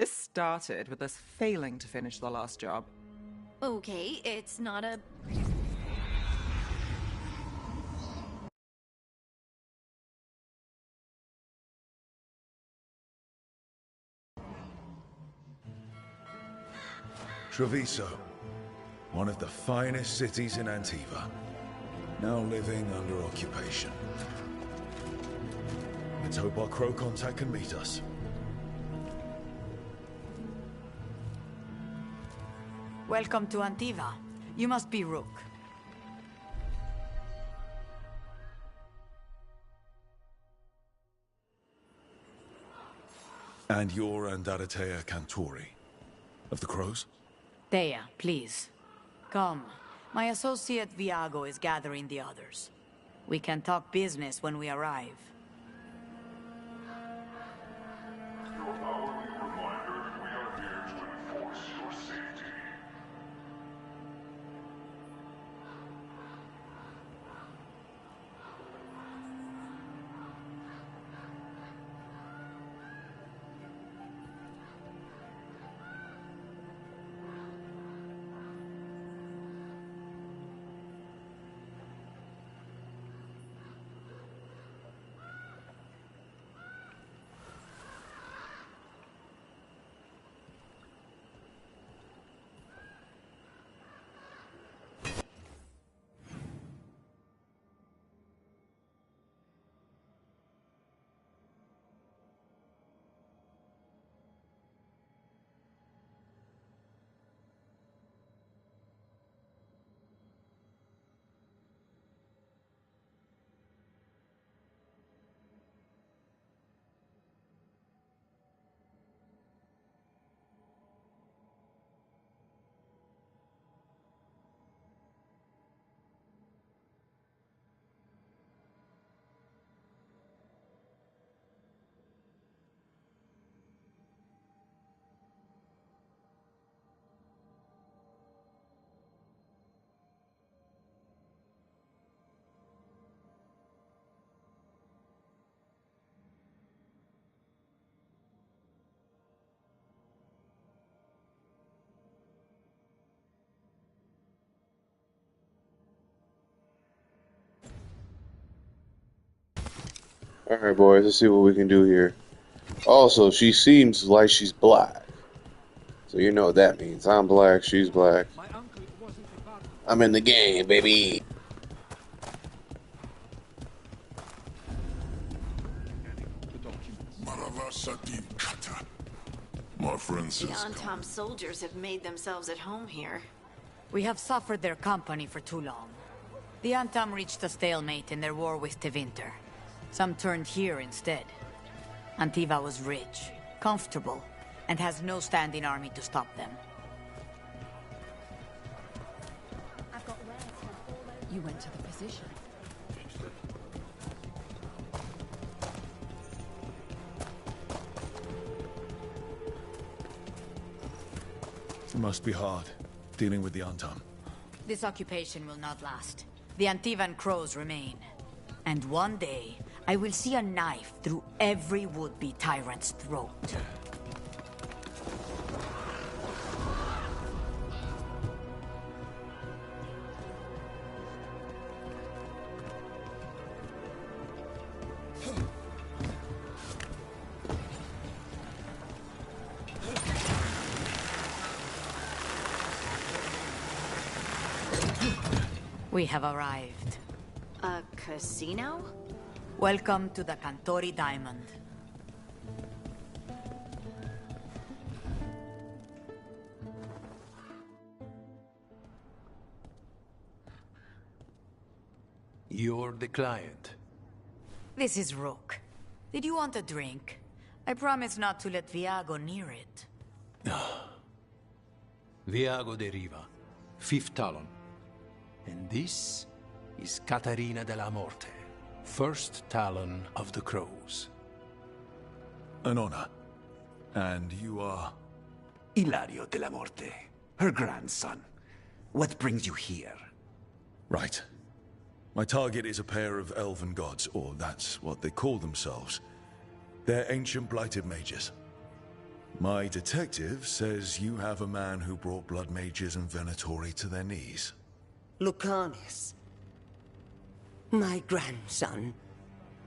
This started with us failing to finish the last job. Okay, it's not a... Treviso, one of the finest cities in Antiva, now living under occupation. Let's hope our crow contact can meet us. Welcome to Antiva. You must be Rook. And you're Andaratea Cantori, of the Crows? Thea, please. Come. My associate Viago is gathering the others. We can talk business when we arrive. Alright, boys, let's see what we can do here. Also, she seems like she's black. So you know what that means. I'm black, she's black. I'm in the game, baby. My friend says... The Antam soldiers have made themselves at home here. We have suffered their company for too long. The Antam reached a stalemate in their war with Tevinter. Some turned here instead. Antiva was rich, comfortable, and has no standing army to stop them. You went to the position. It must be hard, dealing with the Antam. This occupation will not last. The Antivan crows remain. And one day, I will see a knife through every would-be tyrant's throat. We have arrived. A casino? Welcome to the Cantori Diamond. You're the client. This is Rook. Did you want a drink? I promise not to let Viago near it. Viago de Riva, 5th Talon. And this is Caterina della Morte, 1st Talon of the Crows. An honor. And you are? Ilario della Morte, her grandson. What brings you here? Right. My target is a pair of elven gods, or that's what they call themselves. They're ancient blighted mages. My detective says you have a man who brought blood mages and Venatori to their knees. Lucanis. My grandson.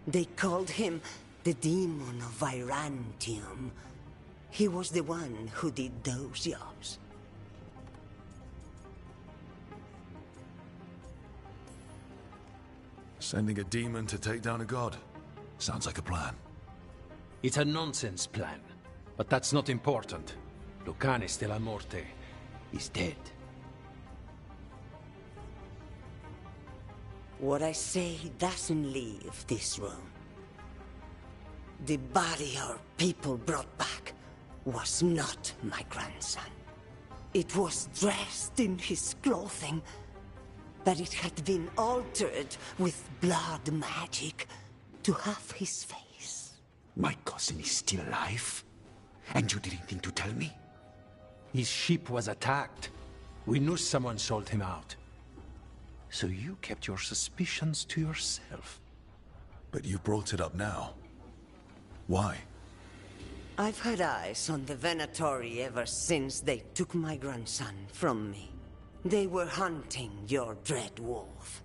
They called him the Demon of Virantium. He was the one who did those jobs. Sending a demon to take down a god. Sounds like a plan. It's a nonsense plan, but that's not important. Lucanis de la Morte is dead. What I say doesn't leave this room. The body our people brought back was not my grandson. It was dressed in his clothing, but it had been altered with blood magic to have his face. My cousin is still alive? And you didn't think to tell me? His ship was attacked. We knew someone sold him out. So you kept your suspicions to yourself. But you brought it up now. Why? I've had eyes on the Venatori ever since they took my grandson from me. They were hunting your dread wolf.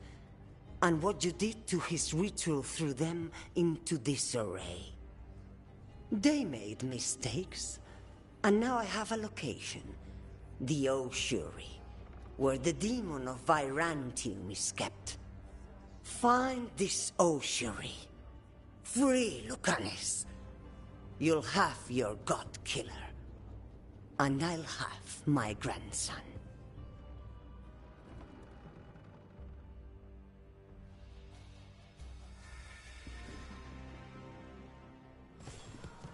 And what you did to his ritual threw them into disarray. They made mistakes, and now I have a location. The Ossuary, where the demon of Virantium is kept. Find this Ossuary. Free Lucanis. You'll have your god killer. And I'll have my grandson.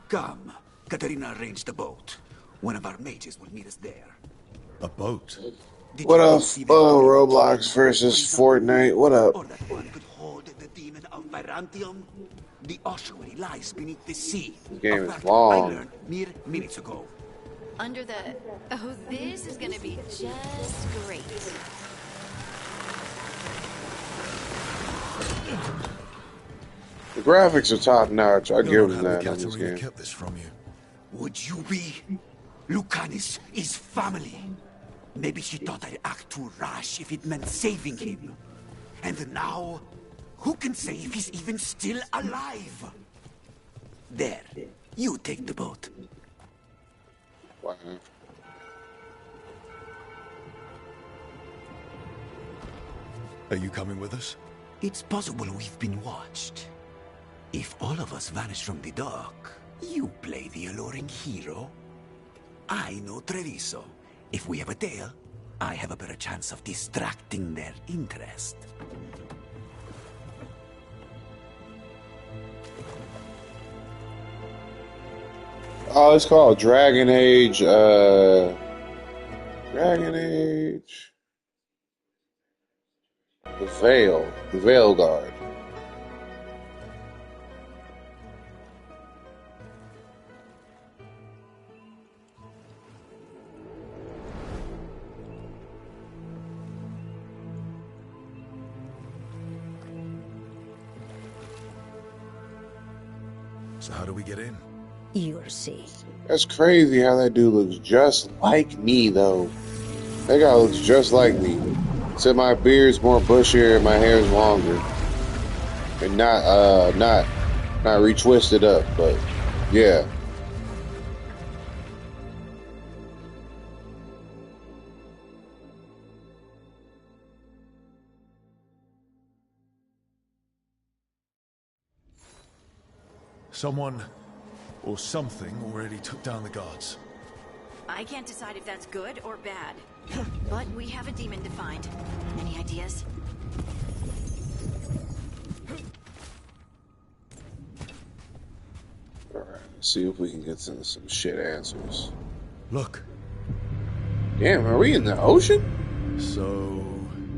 Come. Katarina arranged the boat. One of our mages will meet us there. A boat? What up, Roblox versus Fortnite? What up? Or that one could hold the demon of Virantium. The ossuary lies beneath the sea. This game A fact is long. I learned mere minutes ago. Under the... Oh, this is gonna be just great. The graphics are top notch. I give them How that in this Katarina game. kept this from you. Would you be? Lucanis is family. Maybe she thought I'd act too rash if it meant saving him. And now, who can say if he's even still alive? There, you take the boat. Wow. Are you coming with us? It's possible we've been watched. If all of us vanish from the dock, you play the alluring hero. I know Treviso. If we have a tail, I have a better chance of distracting their interest. Oh, it's called Dragon Age, Dragon Age. The Veil Guard. So how do we get in? You'll see. That's crazy how that dude looks just like me, though. That guy looks just like me. Except my beard's more bushier and my hair's longer. And not retwisted up, but yeah. Someone or something already took down the guards. I can't decide if that's good or bad. But we have a demon to find. Any ideas? Alright, let's see if we can get some shit answers. Look. Damn, are we in the ocean? So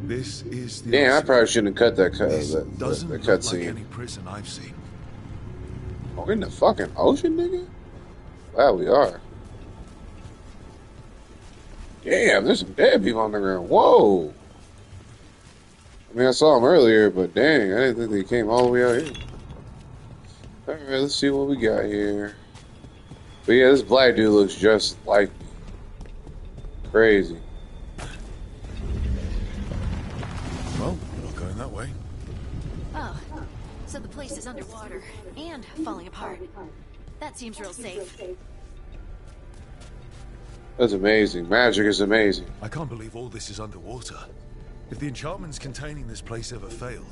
this is the. Damn, I probably shouldn't have cut that doesn't that look cutscene. like any prison I've seen. Oh, we're in the fucking ocean, nigga? Glad we are. Damn, there's some dead people on the ground. Whoa! I mean, I saw them earlier, but dang, I didn't think they came all the way out here. Alright, let's see what we got here. But yeah, this black dude looks just like me. Crazy. Well, we're not going that way. Oh, so the place is underwater and falling apart. That seems real safe. That's amazing. Magic is amazing. I can't believe all this is underwater. If the enchantments containing this place ever failed...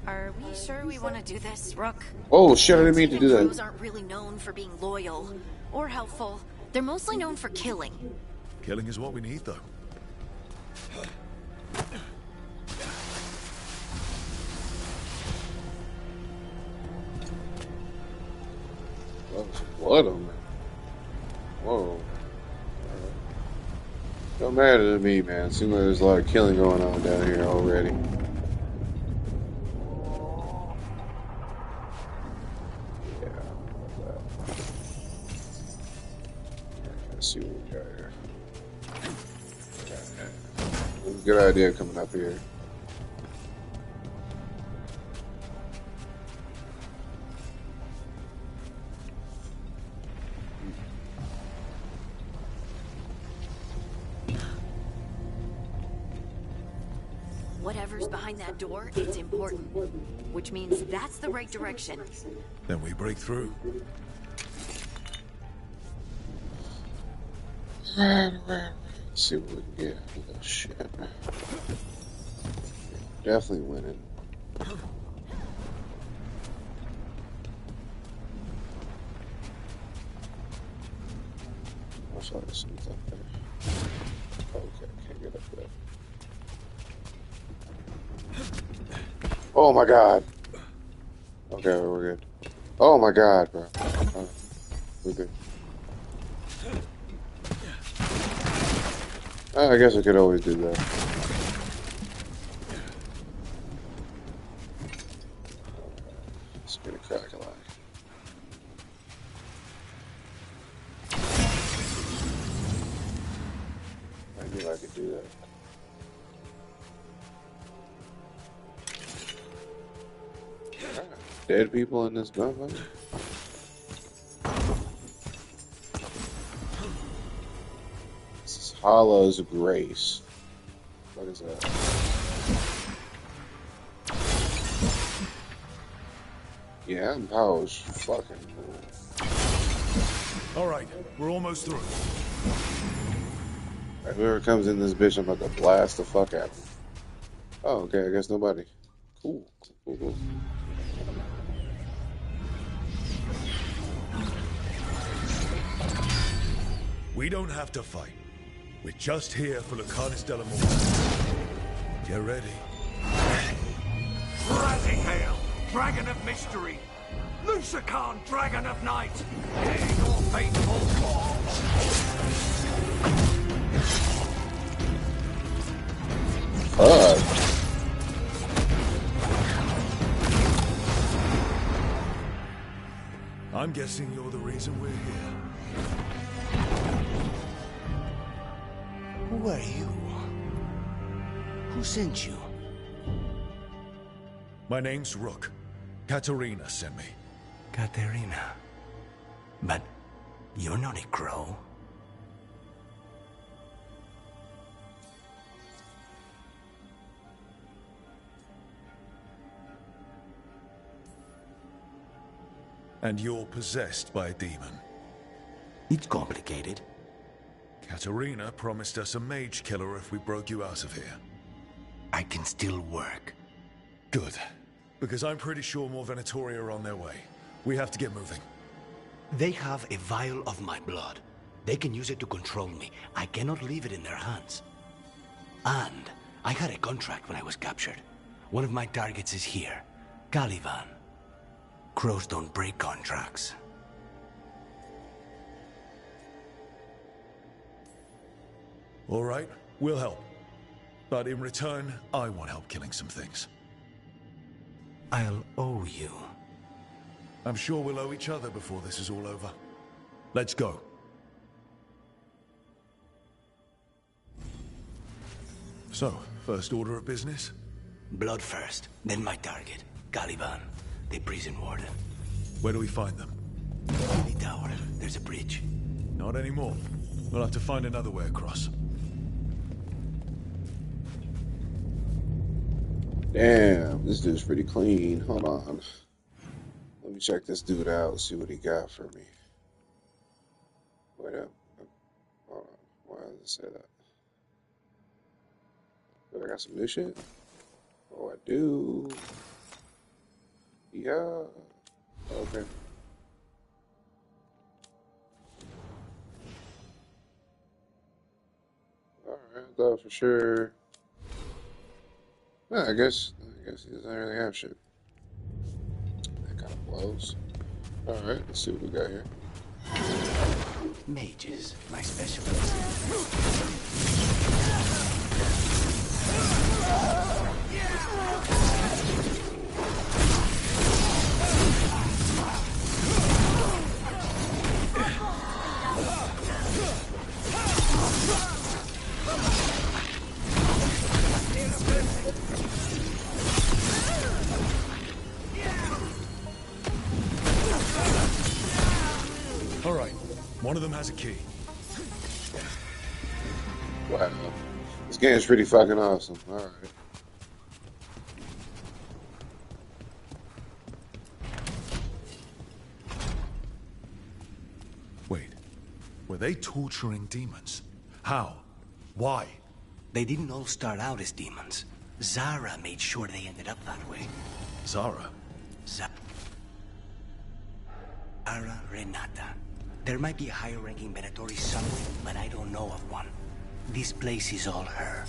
Are we sure we want to do this, Rook? Oh shit, I didn't mean to do that. Crows aren't really known for being loyal or helpful. They're mostly known for killing. Killing is what we need, though. Oh, there's blood on me. Whoa. Don't matter to me, man. Seems like there's a lot of killing going on down here already. Let's see what we got here. Good idea coming up here. Whatever's behind that door, it's important. Which means that's the right direction. Then we break through. Let's see what we can get. Oh, shit. Definitely winning. I saw this up there. Okay, can't get up there. Oh my god. Okay, we're good. Oh my god, bro. We're good. I guess I could always do that. Let's get a crack a line. I knew I could do that. Dead people in this gunfight? This is Hala's Grace. What is that? Yeah, Powell's fucking cool. Alright, we're almost through. Right, whoever comes in this bitch, I'm about to blast the fuck out of them. Oh, okay, I guess nobody. Cool. We don't have to fight. We're just here for Lucanus de la Morte. Get ready. Rising Hail, Dragon of Mystery. Lucican, Dragon of Night. Dare your faithful forms. I'm guessing you're the reason we're here. Who are you? Who sent you? My name's Rook. Katerina sent me. Katerina. But you're not a crow. And you're possessed by a demon. It's complicated. Katerina promised us a mage killer if we broke you out of here. I can still work. Good. Because I'm pretty sure more Venatori are on their way. We have to get moving. They have a vial of my blood. They can use it to control me. I cannot leave it in their hands. And I had a contract when I was captured. One of my targets is here. Caliban. Crows don't break contracts. All right, we'll help. But in return, I want help killing some things. I'll owe you. I'm sure we'll owe each other before this is all over. Let's go. So, first order of business? Blood first, then my target. Caliban, the prison warden. Where do we find them? tower. There's a bridge. Not anymore. We'll have to find another way across. Damn, this dude's pretty clean. Hold on. Let me check this dude out, see what he got for me. Wait up. Hold on. Why does it say that? But I got some new shit? Oh, I do. Yeah. Okay. Alright, I thought for sure. Well, I guess he doesn't really have shit. That kind of blows. Alright, let's see what we got here. Mages, my specialty. Alright, one of them has a key. Wow. This game's pretty fucking awesome. Alright. Wait, were they torturing demons? How? Why? They didn't all start out as demons. Zara made sure they ended up that way. Zara? Zara Renata. There might be a higher-ranking Venatori somewhere, but I don't know of one. This place is all her.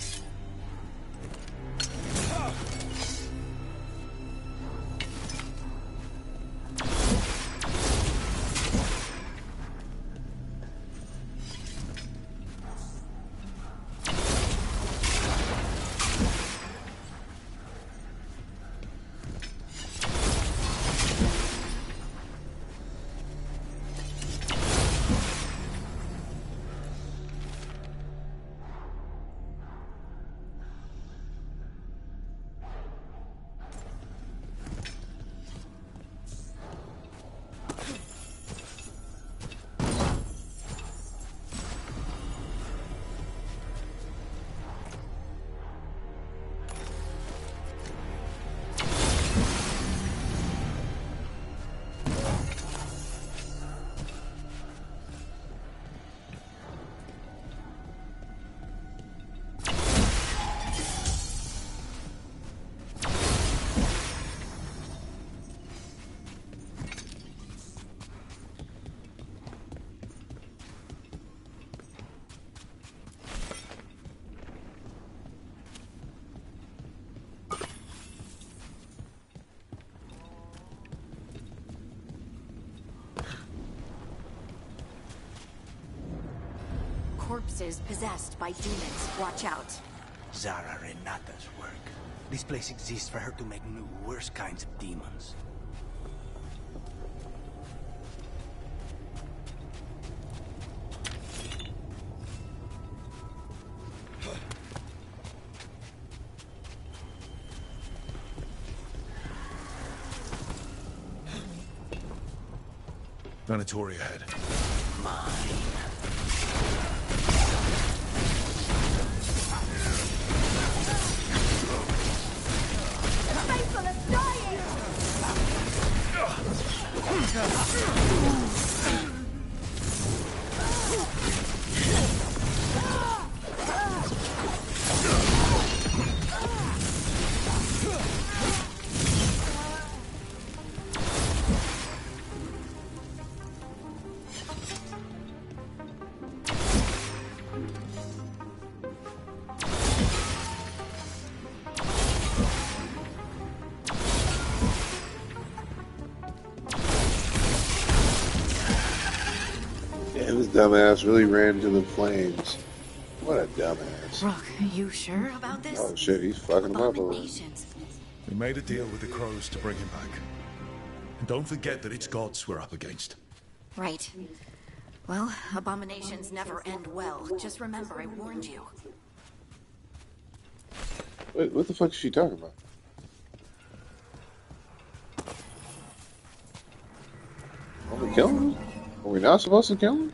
Corpses possessed by demons. Watch out. Zara Renata's work. This place exists for her to make new, worse kinds of demons. Venatori ahead. Mine. This dumbass really ran into the flames. What a dumbass. Rock, are you sure about this? Oh shit, he's fucking him up already. Abominations. We made a deal with the crows to bring him back. And don't forget that it's gods we're up against. Right. Well, abominations never end well. Just remember, I warned you. Wait, what the fuck is she talking about? Want to kill him? Or not supposed to kill him?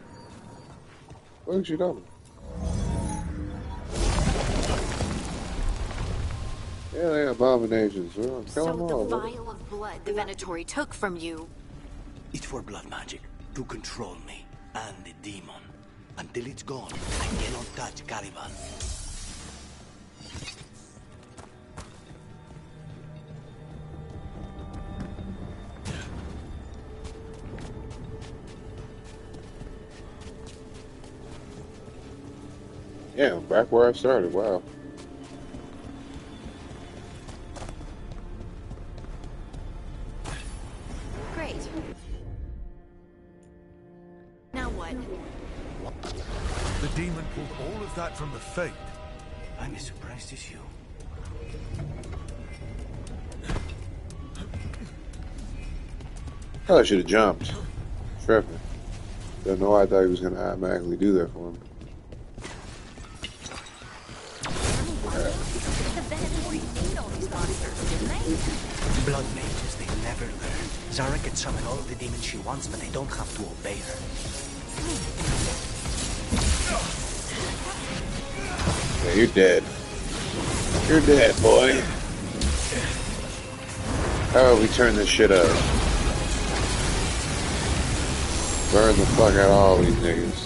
What is she talking? Yeah, they abominations. We're gonna kill them all. So the vial of blood the Venatori took from you... It's for blood magic, to control me, and the demon. Until it's gone, I cannot touch Caliban. Yeah, back where I started. Wow. Great. Now what? The demon pulled all of that from the Fate. I'm as surprised as you. Probably should have jumped. Tripping. Don't know why I thought he was gonna automatically do that for me. Blood mages, they never learn. Zara can summon all of the demons she wants, but they don't have to obey her. Yeah, you're dead. You're dead, boy. How about we turn this shit up? Burn the fuck out of all these niggas.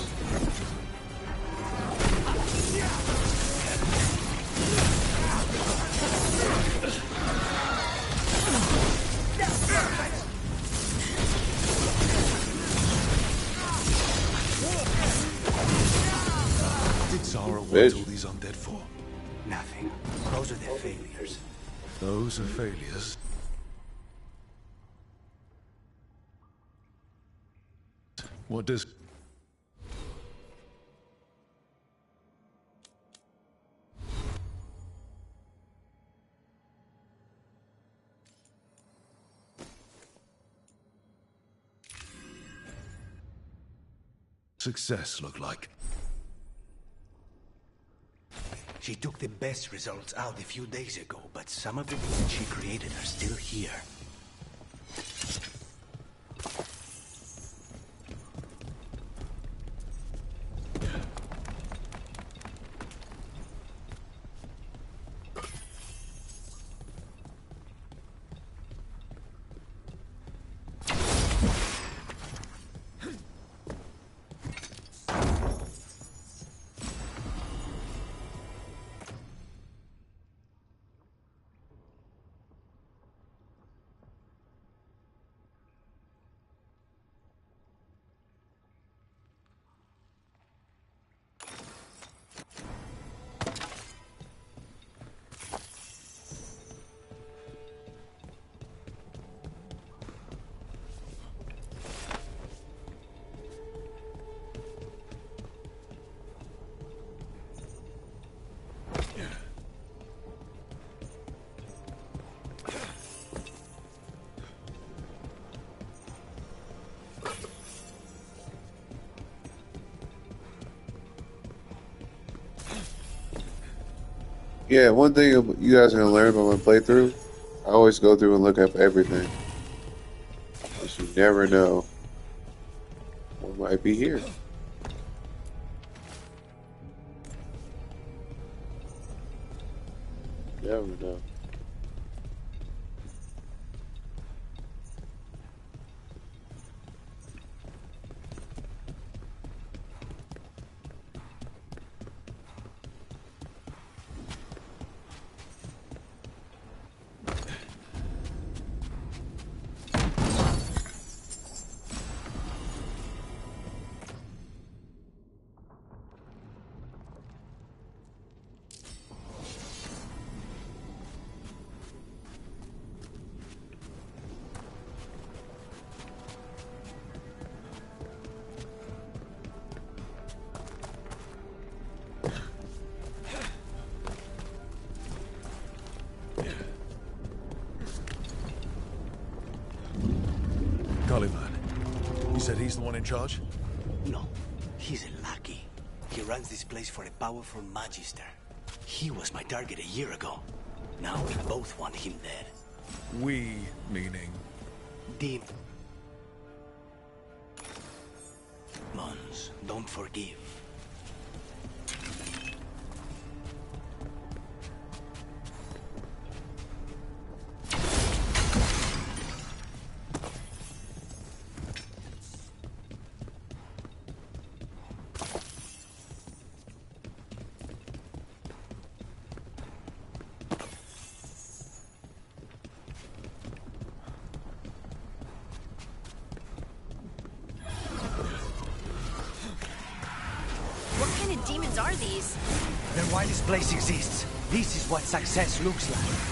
What's all these undead for? Nothing. Those are their failures. Those are failures. What does... success look like? She took the best results out a few days ago, but some of the demons she created are still here. Yeah, one thing you guys are gonna learn about my playthrough, I always go through and look up everything. Because you never know what might be here. Never know. You said he's the one in charge? No, he's a lackey. He runs this place for a powerful magister. He was my target a year ago. Now we both want him dead. We, meaning? Dean. ones don't forgive. Demons are these? Then why this place exists? This is what success looks like.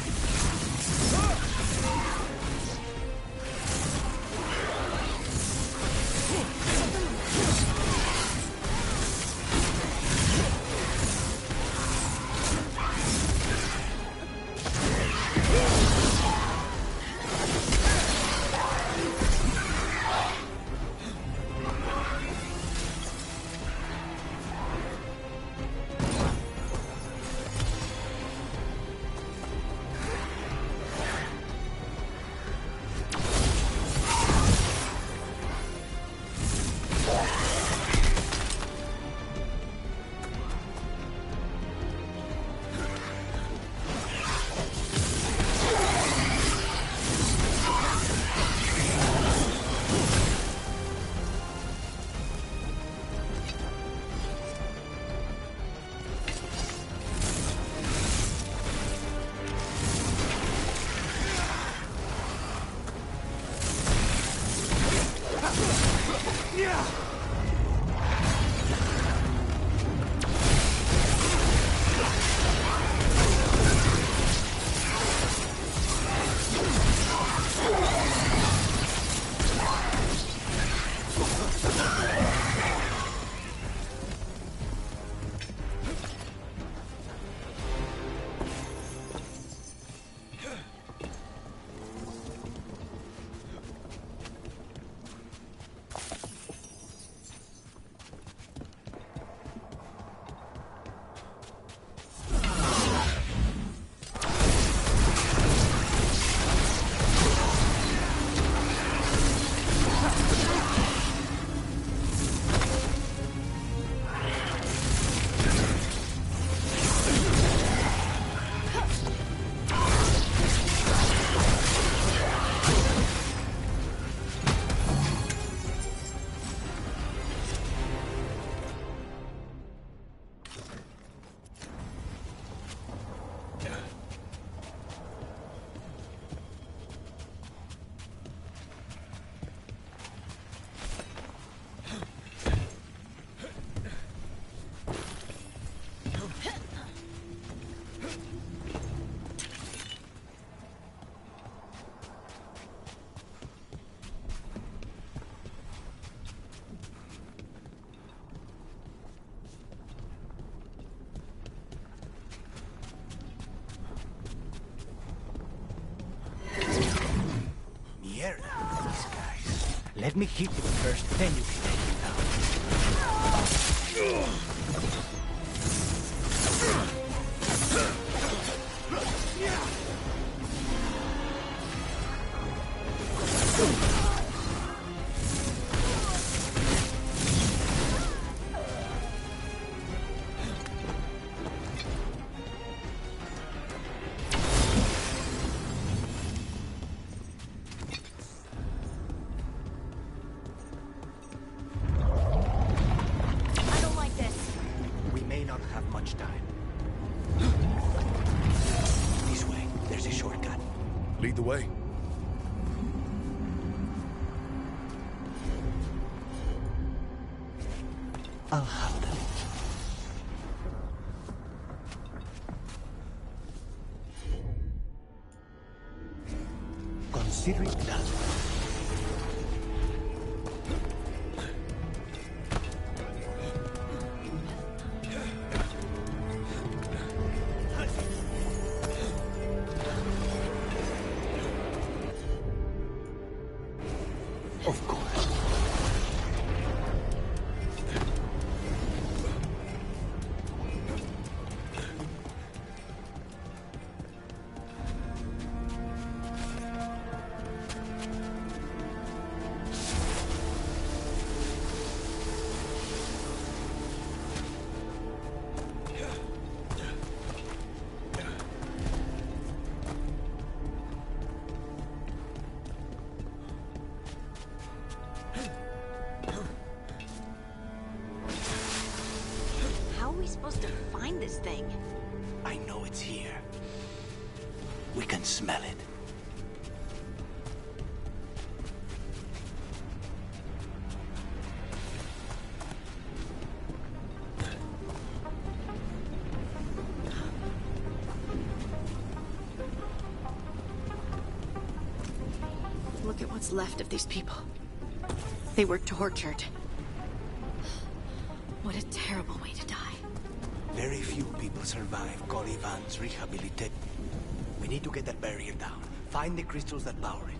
Let me hit him first, then you can take him down. Lead the way. I'll have them. Consider it done. Of course. We can smell it. Look at what's left of these people. They were tortured. What a terrible way to die. Very few people survive Calivan's rehabilitation. We need to get that barrier down. Find the crystals that power it.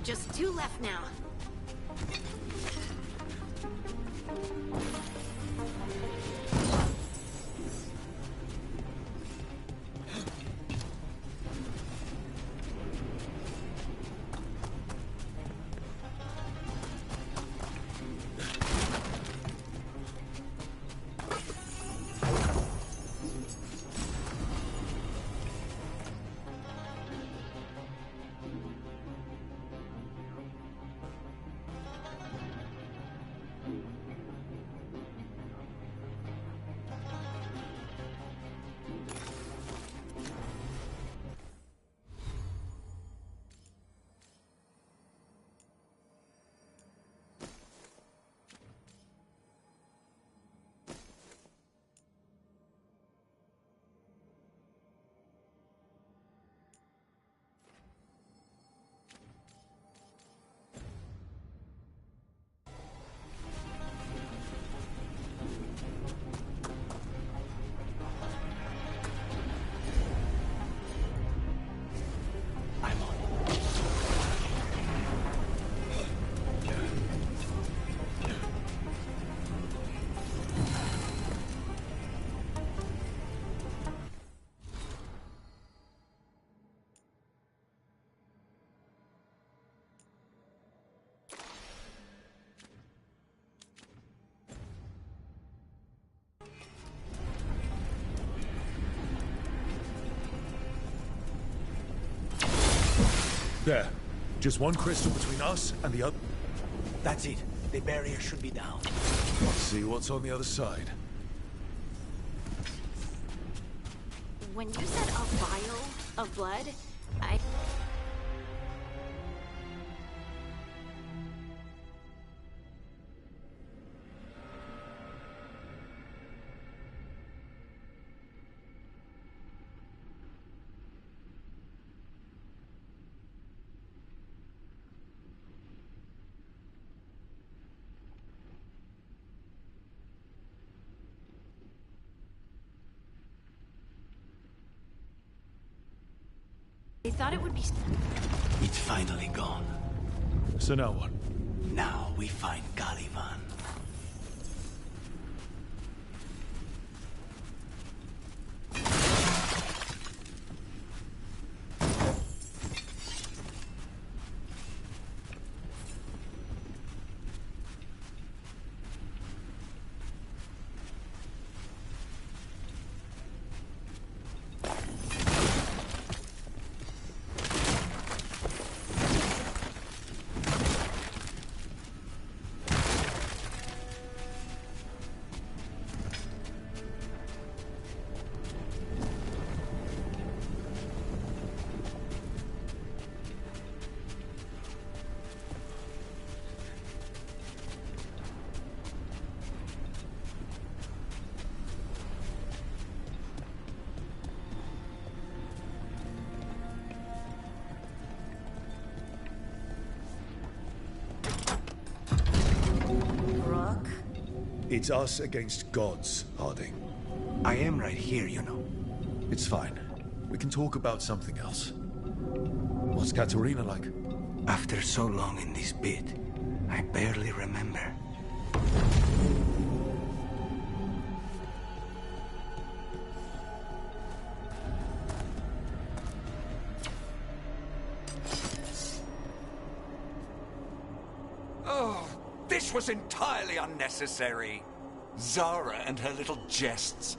Just 2 left now. There. Just one crystal between us and the other. That's it. The barrier should be down. Let's see what's on the other side. When you said a vial of blood, I... They thought it would be... It's finally gone. So now what? Now we find Calivan. It's us against gods, Harding. I am right here, you know. It's fine. We can talk about something else. What's Katarina like? After so long in this pit, I barely remember. Oh, this was entirely unnecessary. Zara and her little jests.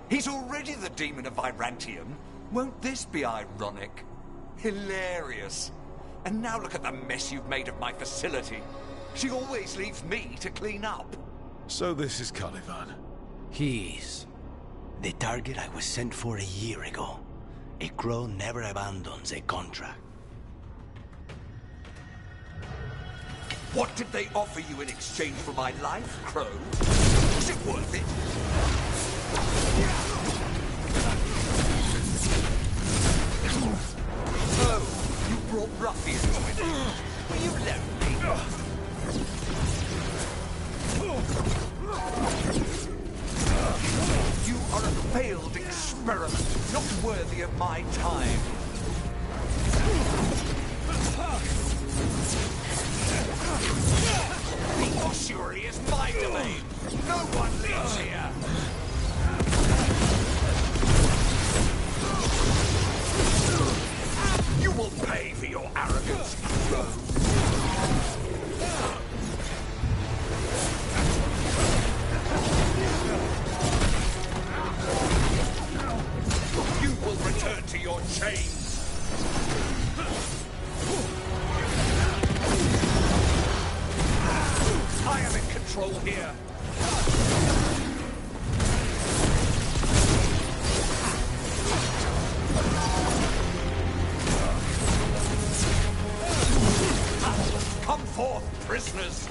He's already the demon of Virantium. Won't this be ironic? Hilarious. And now look at the mess you've made of my facility. She always leaves me to clean up. So this is Caliban. He is. The target I was sent for a year ago. A crow never abandons a contract. What did they offer you in exchange for my life, Crow? Was it worth it? Oh, you brought ruffians with you. Were you lonely? You are a failed experiment, not worthy of my time. The ossuary is my domain. No one leaves here. You will pay for your arrogance, Crow. You will return to your chains. I am in control here. Come forth, prisoners.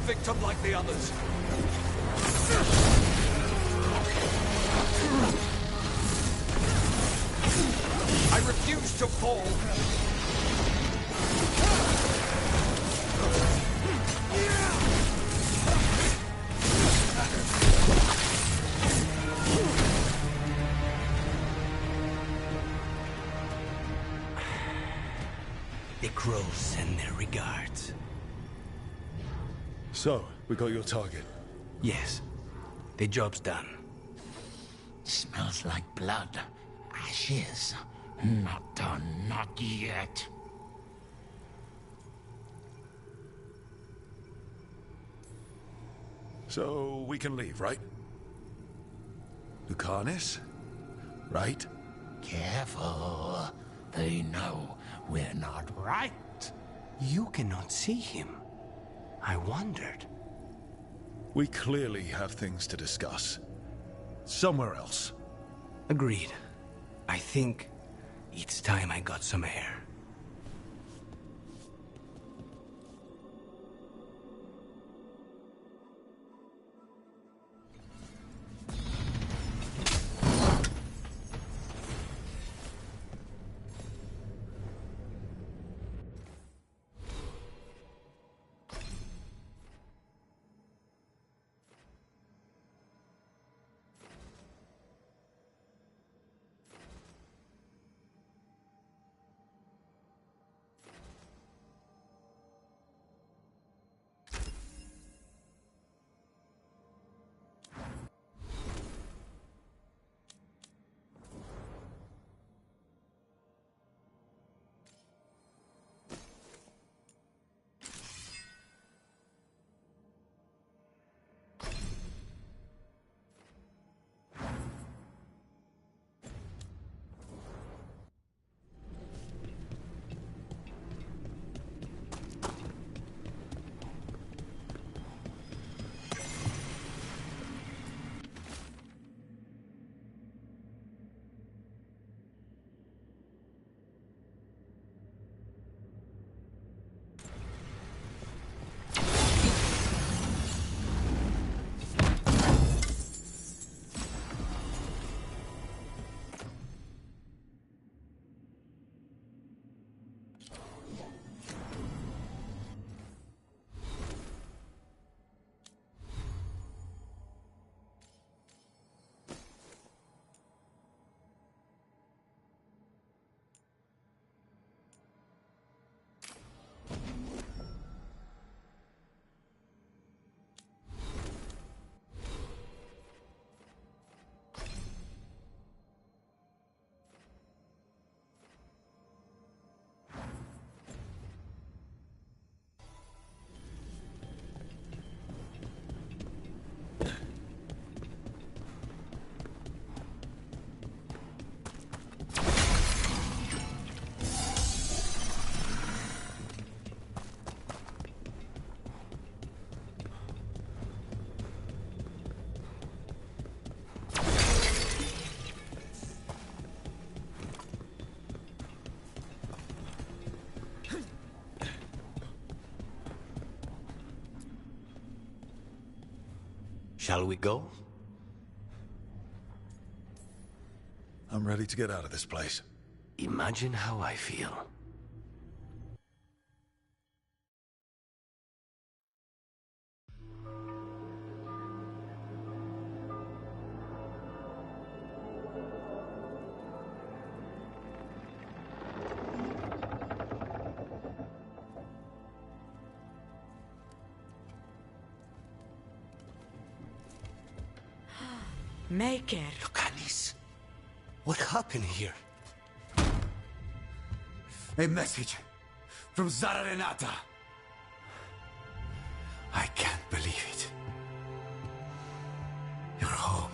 victim like the others. I refuse to fall. crows send their regards. So, we got your target. Yes. The job's done. Smells like blood. Ashes. Not done, not yet. So, we can leave, right? Lucanis? Right? Careful. They know we're not right. You cannot see him. I wondered. We clearly have things to discuss. Somewhere else. Agreed. I think it's time I got some air. Shall we go? I'm ready to get out of this place. Imagine how I feel. Make it. Lucanis, what happened here? A message from Zara Renata. I can't believe it. You're home.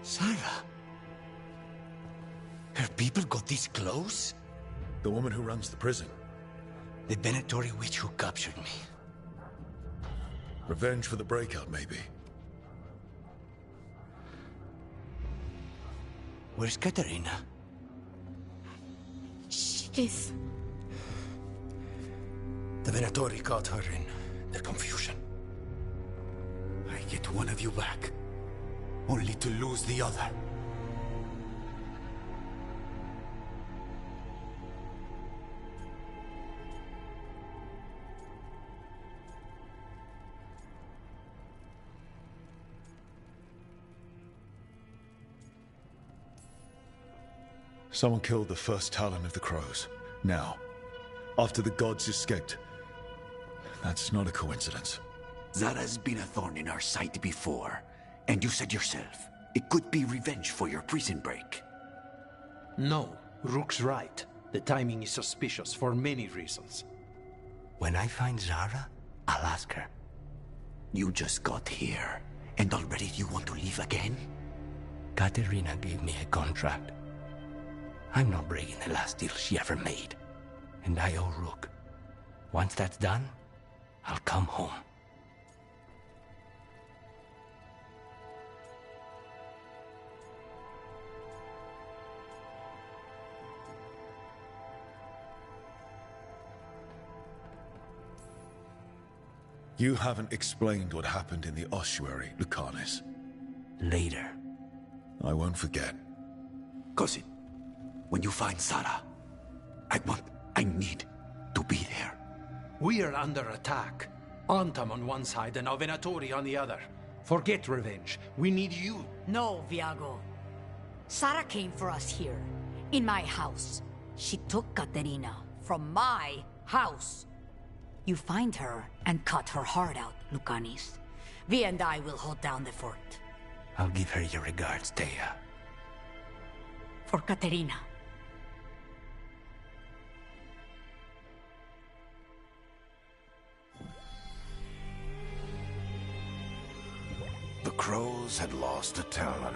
Sarah? Her people got this close? The woman who runs the prison. The Venatori witch who captured me. Revenge for the breakout, maybe. Where's Katarina? She's... The Venatori caught her in their confusion. I get one of you back, only to lose the other. Someone killed the first Talon of the Crows. Now, after the gods escaped. That's not a coincidence. Zara's been a thorn in our side before, and you said yourself, it could be revenge for your prison break. No, Rook's right. The timing is suspicious for many reasons. When I find Zara, I'll ask her. You just got here, and already you want to leave again? Katerina gave me a contract. I'm not breaking the last deal she ever made. And I owe Rook. Once that's done, I'll come home. You haven't explained what happened in the ossuary, Lucanus. Later. I won't forget. Cousin, when you find Zara, I need to be there. We are under attack. Antam on one side and Venatori on the other. Forget revenge. We need you. No, Viago. Sara came for us here, in my house. She took Katerina from my house. You find her and cut her heart out, Lucanis. Vi and I will hold down the fort. I'll give her your regards, Thea. For Katerina. The Crows had lost a Talon,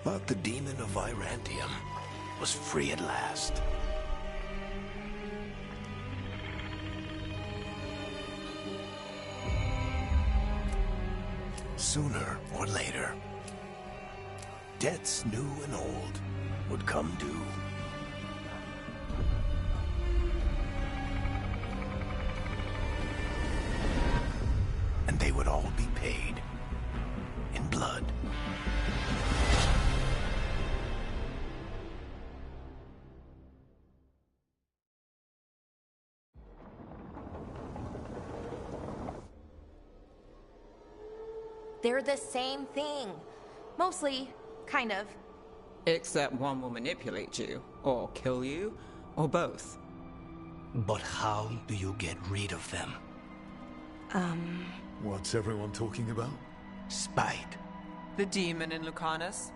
but the demon of Virantium was free at last. Sooner or later, debts new and old would come due. And they would all be paid in blood. They're the same thing. Mostly, kind of. Except one will manipulate you, or kill you, or both. But how do you get rid of them? What's everyone talking about? Spite. The demon in Lucanus.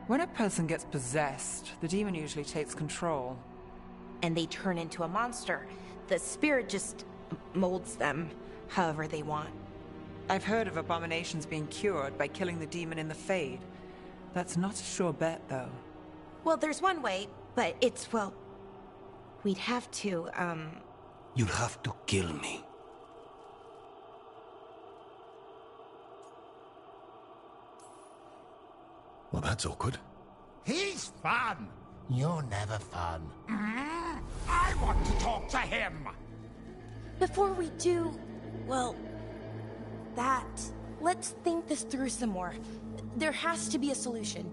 When a person gets possessed, the demon usually takes control. And they turn into a monster. The spirit just molds them however they want. I've heard of abominations being cured by killing the demon in the Fade. That's not a sure bet, though. Well, there's one way, but it's, well... We'd have to, You'd have to kill me. Well, that's awkward. He's fun. You're never fun. I want to talk to him. Before we do, well... Let's think this through some more. There has to be a solution.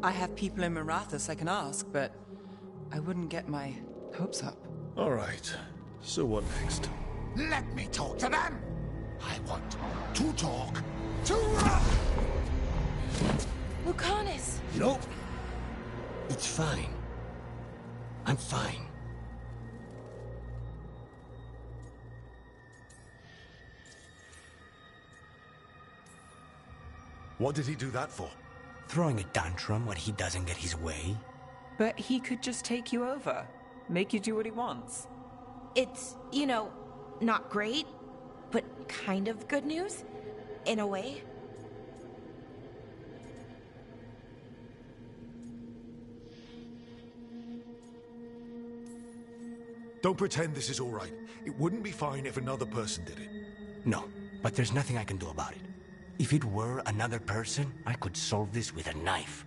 I have people in Marathas I can ask, but I wouldn't get my hopes up. All right. So what next? Let me talk to them. I want to talk to... Lucanus! Nope. It's fine. I'm fine. What did he do that for? Throwing a tantrum when he doesn't get his way? But he could just take you over. Make you do what he wants. It's, you know, not great, but kind of good news, in a way. Don't pretend this is all right. It wouldn't be fine if another person did it. No, but there's nothing I can do about it. If it were another person, I could solve this with a knife.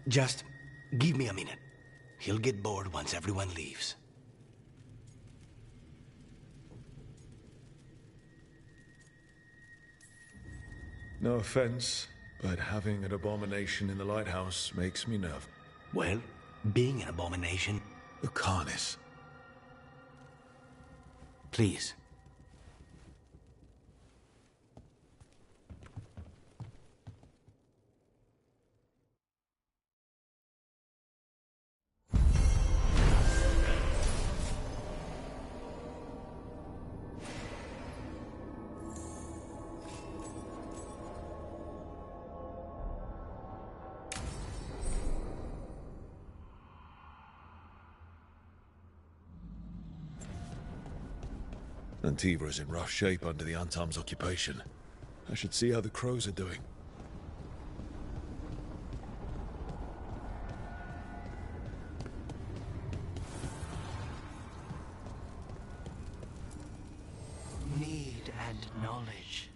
Just give me a minute. He'll get bored once everyone leaves. No offense, but having an abomination in the lighthouse makes me nervous. Well, being an abomination... Lucanus. Please. Antiva is in rough shape under the Antam's occupation. I should see how the crows are doing. Need and knowledge.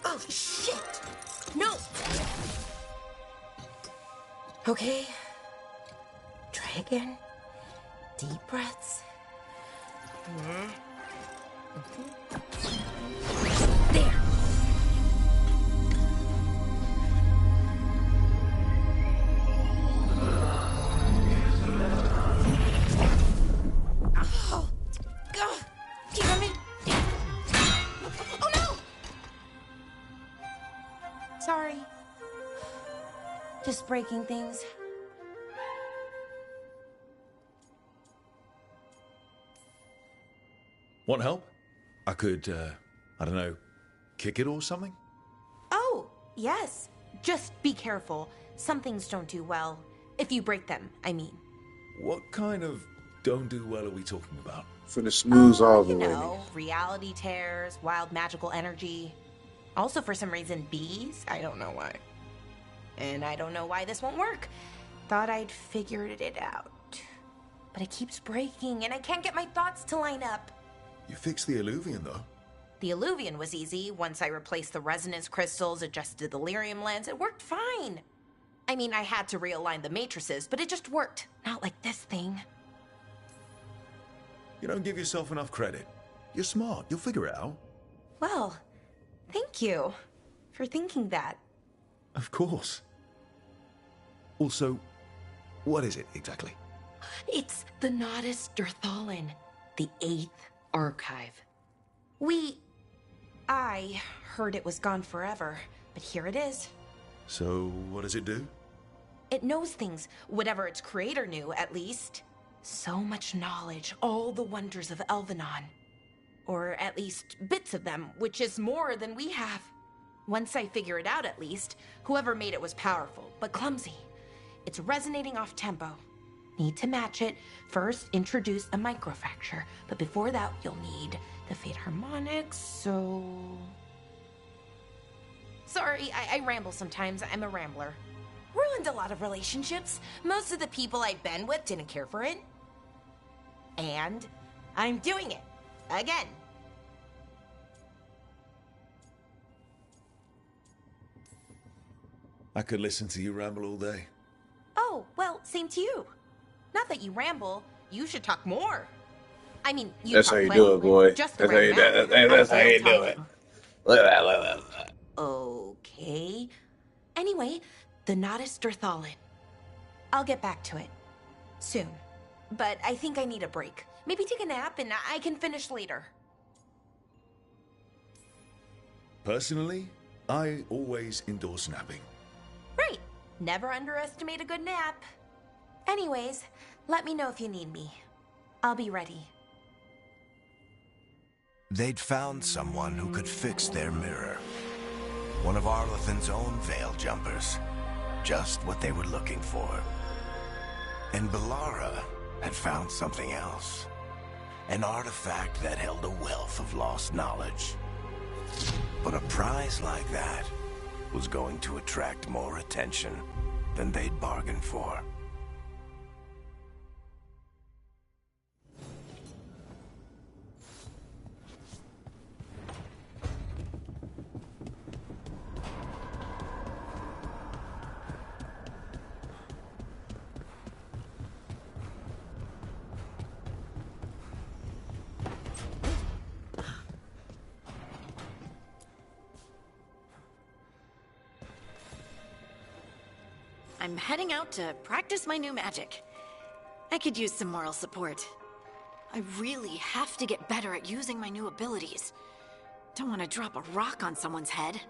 Oh, shit! No! Okay. Try again. Deep breaths. There! Oh! God! Damn it! Oh no! Sorry. Just breaking things. Want help? I could, I don't know, kick it or something? Oh, yes. Just be careful. Some things don't do well. If you break them, I mean. What kind of don't do well are we talking about? For the smooth all the You way. know, reality tears, wild magical energy. Also, for some reason, bees. I don't know why. And I don't know why this won't work. Thought I'd figured it out. But it keeps breaking, and I can't get my thoughts to line up. You fixed the Illuvian, though. The Illuvian was easy. Once I replaced the resonance crystals, adjusted the lyrium lens, it worked fine. I mean, I had to realign the matrices, but it just worked. Not like this thing. You don't give yourself enough credit. You're smart. You'll figure it out. Well, thank you for thinking that. Of course. Also, what is it exactly? It's the Nodus Dirthalin, the 8th archive. I heard it was gone forever, but here it is. So, what does it do? It knows things, whatever its creator knew, at least. So much knowledge, all the wonders of Elvenon. Or at least bits of them, which is more than we have. Once I figure it out, at least, whoever made it was powerful, but clumsy. It's resonating off tempo. Need to match it. First, introduce a microfracture, but before that, you'll need the Fate harmonics, so... Sorry, I ramble sometimes. I'm a rambler. Ruined a lot of relationships. Most of the people I've been with didn't care for it. And I'm doing it. Again. I could listen to you ramble all day. Oh, well, same to you. Not that you ramble, you should talk more. I mean, you That's talk how you plenty, do it, boy. just That's the how right you do it. amount. That's how I you feel do it. talking. Look at that, look at that. Okay. Anyway, the Nodus Dirthalin. I'll get back to it. Soon. But I think I need a break. Maybe take a nap and I can finish later. Personally, I always endorse napping. Right. Never underestimate a good nap. Anyways, let me know if you need me. I'll be ready. They'd found someone who could fix their mirror. One of Arlathan's own Veil Jumpers. Just what they were looking for. And Bellara had found something else. An artifact that held a wealth of lost knowledge. But a prize like that was going to attract more attention than they'd bargained for. I'm heading out to practice my new magic. I could use some moral support. I really have to get better at using my new abilities. Don't want to drop a rock on someone's head.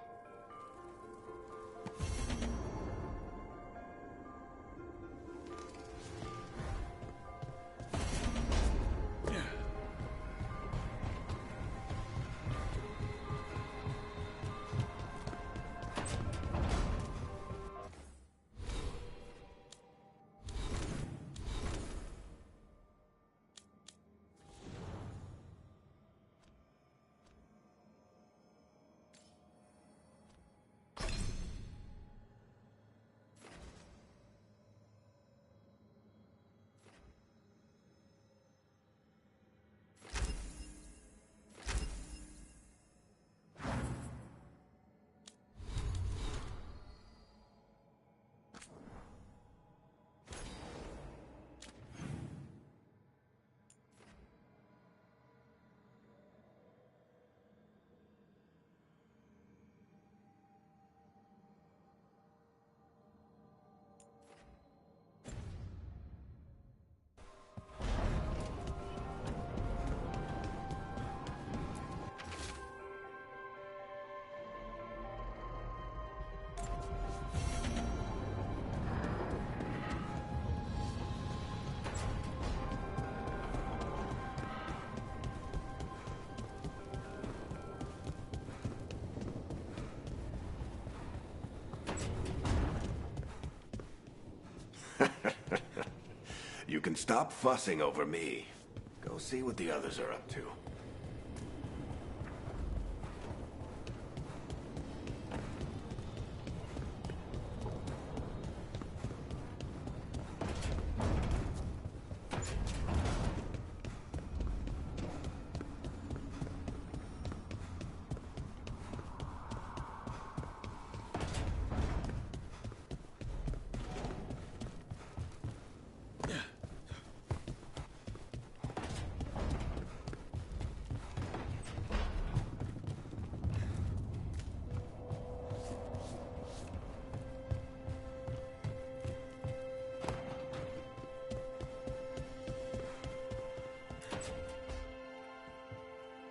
You can stop fussing over me. Go see what the others are up to.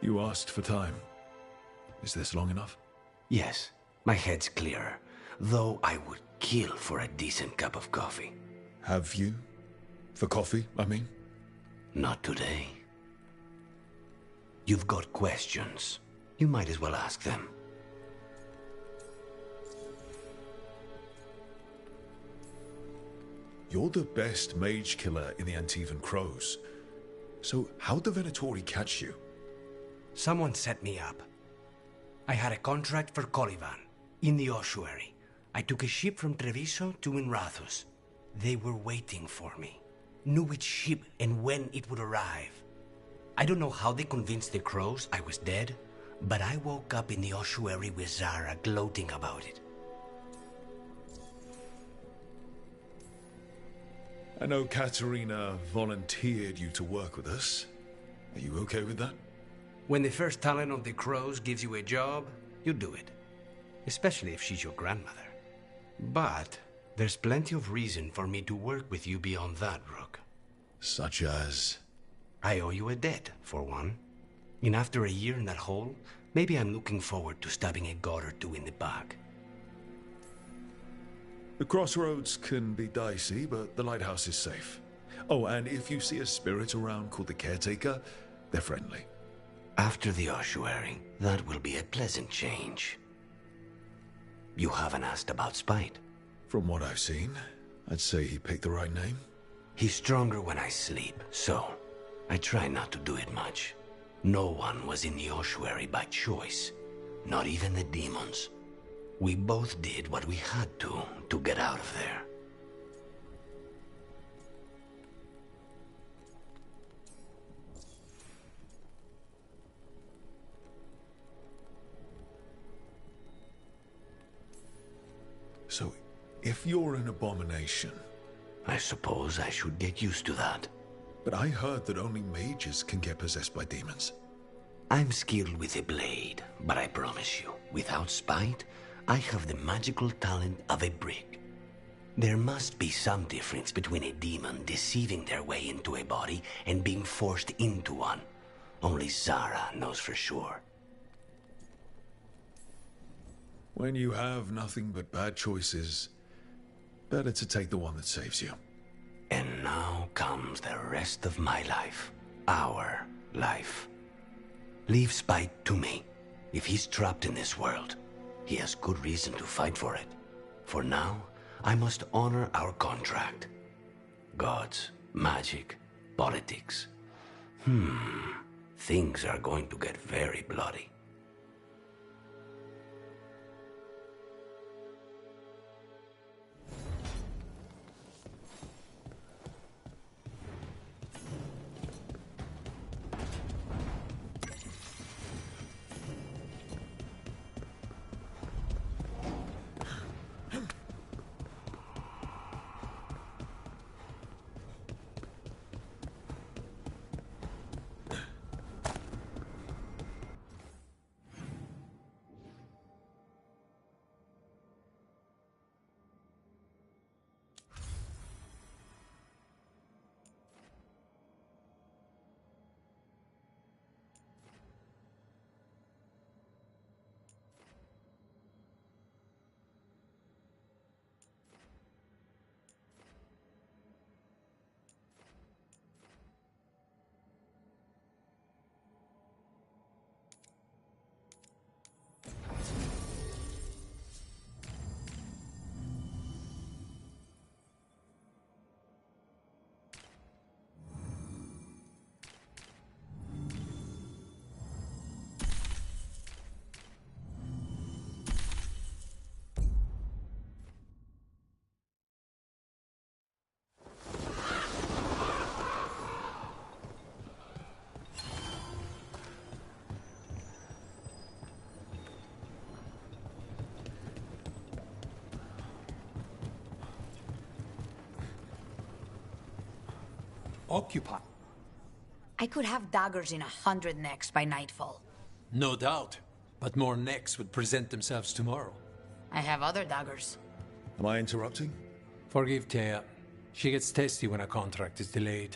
You asked for time. Is this long enough? Yes, my head's clearer. Though I would kill for a decent cup of coffee. Have you? For coffee, I mean? Not today. You've got questions. You might as well ask them. You're the best mage killer in the Antivan Crows. So how'd the Venatori catch you? Someone set me up. I had a contract for Colivan, in the ossuary. I took a ship from Treviso to Minrathus. They were waiting for me. Knew which ship and when it would arrive. I don't know how they convinced the Crows I was dead, but I woke up in the ossuary with Zara gloating about it. I know Katerina volunteered you to work with us. Are you okay with that? When the first talent of the Crows gives you a job, you do it. Especially if she's your grandmother. But there's plenty of reason for me to work with you beyond that, Rook. Such as? I owe you a debt, for one. And after a year in that hole, Maybe I'm looking forward to stabbing a god or two in the back. The crossroads can be dicey, but the lighthouse is safe. Oh, and if you see a spirit around called the Caretaker, they're friendly. After the ossuary, that will be a pleasant change. You haven't asked about Spite? From what I've seen, I'd say he picked the right name. He's stronger when I sleep, so I try not to do it much. No one was in the ossuary by choice, not even the demons. We both did what we had to get out of there. So, if you're an abomination... I suppose I should get used to that. But I heard that only mages can get possessed by demons. I'm skilled with a blade, but I promise you, without Spite, I have the magical talent of a brick. There must be some difference between a demon deceiving their way into a body and being forced into one. Only Zara knows for sure. When you have nothing but bad choices, better to take the one that saves you. And now comes the rest of my life. Our life. Leave Spite to me. If he's trapped in this world, he has good reason to fight for it. For now, I must honor our contract. Gods, magic, politics. Things are going to get very bloody. Occupy. I could have daggers in 100 necks by nightfall. No doubt. But more necks would present themselves tomorrow. I have other daggers. Am I interrupting? Forgive Thea. She gets testy when a contract is delayed.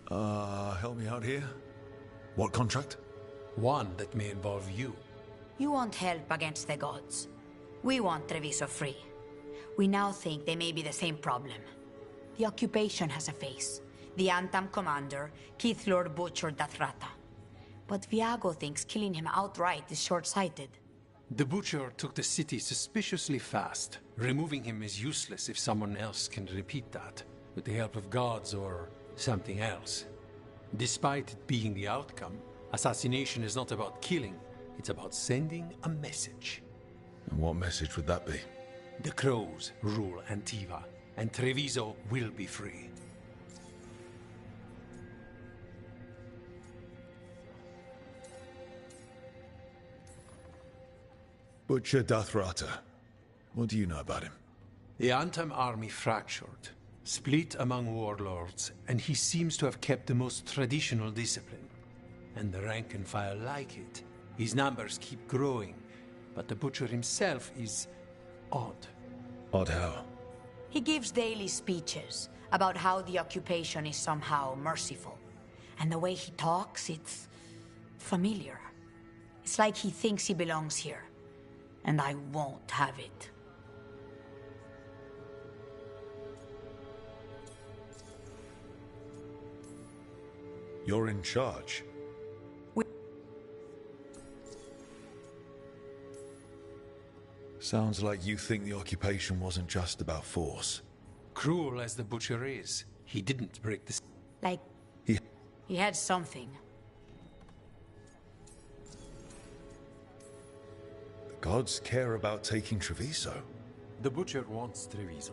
Help me out here. What contract? One that may involve you. You want help against the gods. We want Treviso free. We now think they may be the same problem. The occupation has a face. The Antam commander, Keith Lord Butcher Dathrata. But Viago thinks killing him outright is short-sighted. The Butcher took the city suspiciously fast. Removing him is useless if someone else can repeat that, with the help of gods or something else. Despite it being the outcome, assassination is not about killing, it's about sending a message. And what message would that be? The Crows rule Antiva, and Treviso will be free. Butcher Dathrata. What do you know about him? The Antam army fractured, split among warlords, and he seems to have kept the most traditional discipline. And the rank and file like it. His numbers keep growing, but the Butcher himself is odd. Odd how? He gives daily speeches about how the occupation is somehow merciful. And the way he talks, it's familiar. It's like he thinks he belongs here. And I won't have it. You're in charge. Sounds like you think the occupation wasn't just about force. Cruel as the butcher is, he didn't break the... Like, he had something. The gods care about taking Treviso. The butcher wants Treviso.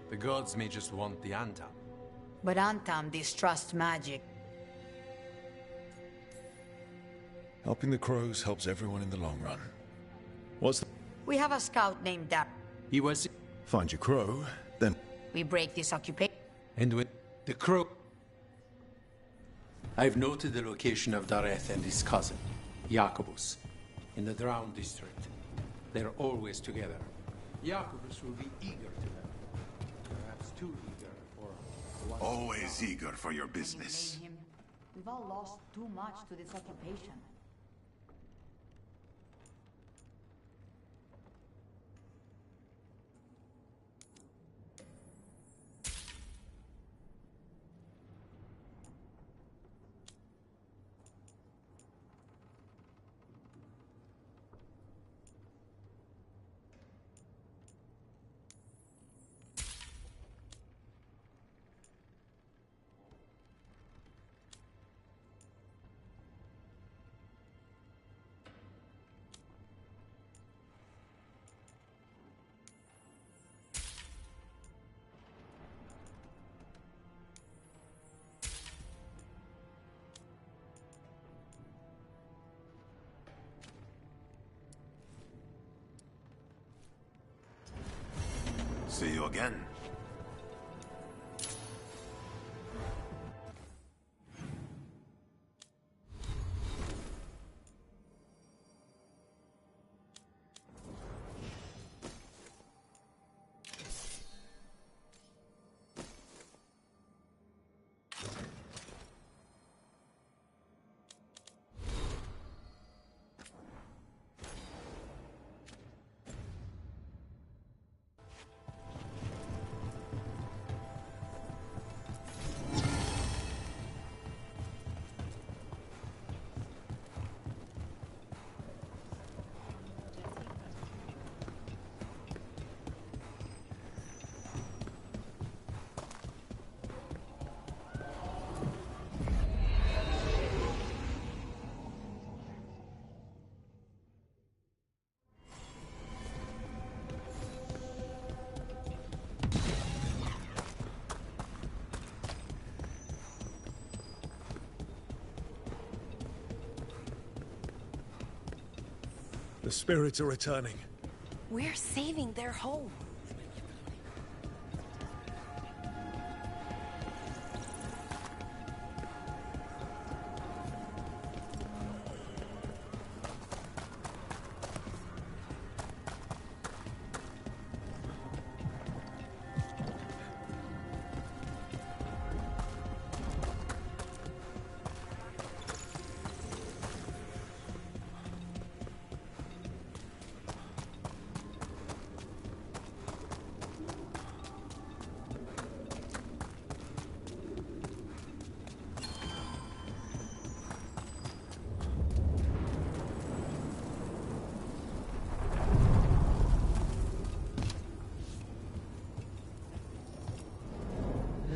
The gods may just want the Antam. But Antam distrusts magic. Helping the crows helps everyone in the long run. What's the... We have a scout named Dawg. He was... Find your crow, then... We break this occupation. And with the crow... I've noted the location of Dareth and his cousin, Jacobus, in the Drowned district. They're always together. Jacobus will be eager to help. Perhaps too eager for... Always eager for your business. We've all lost too much to this occupation. See you again. The spirits are returning. We're saving their home.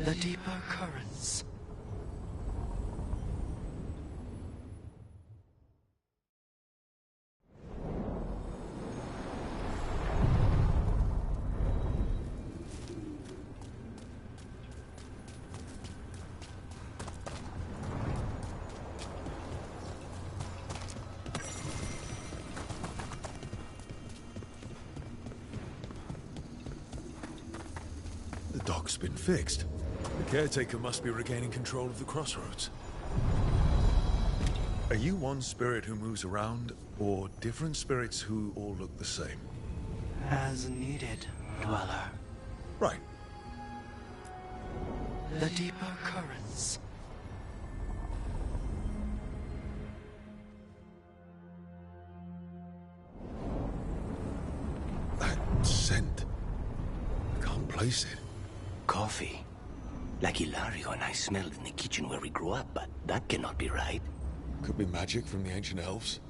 The deeper currents. The dock's been fixed. The caretaker must be regaining control of the crossroads. Are you one spirit who moves around, or different spirits who all look the same? As needed, Dweller. Right. The deeper currents. scent. I can't place it. Coffee. Like Hilario and I smelled in the kitchen where we grew up, but that cannot be right. Could be magic from the ancient elves.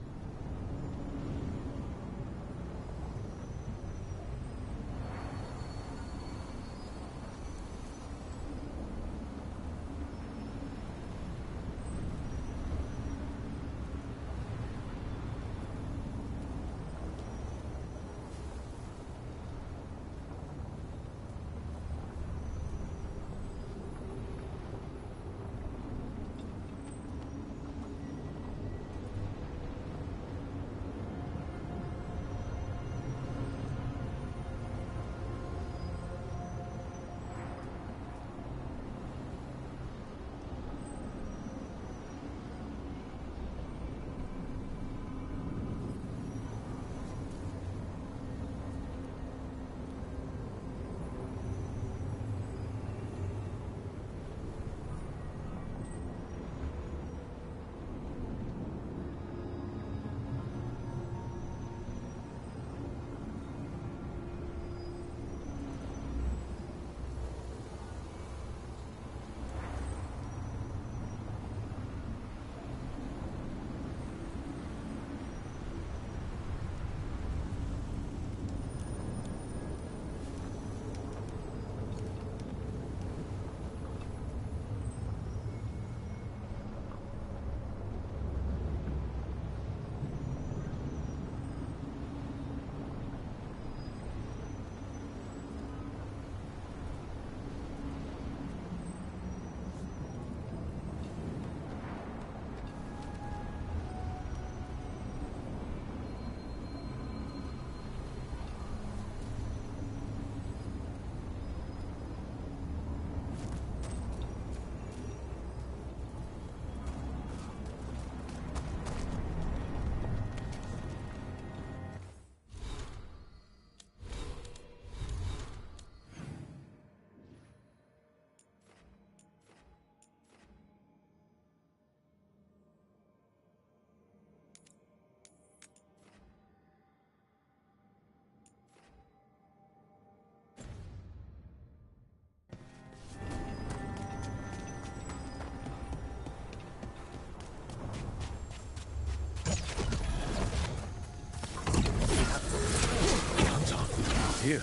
Here.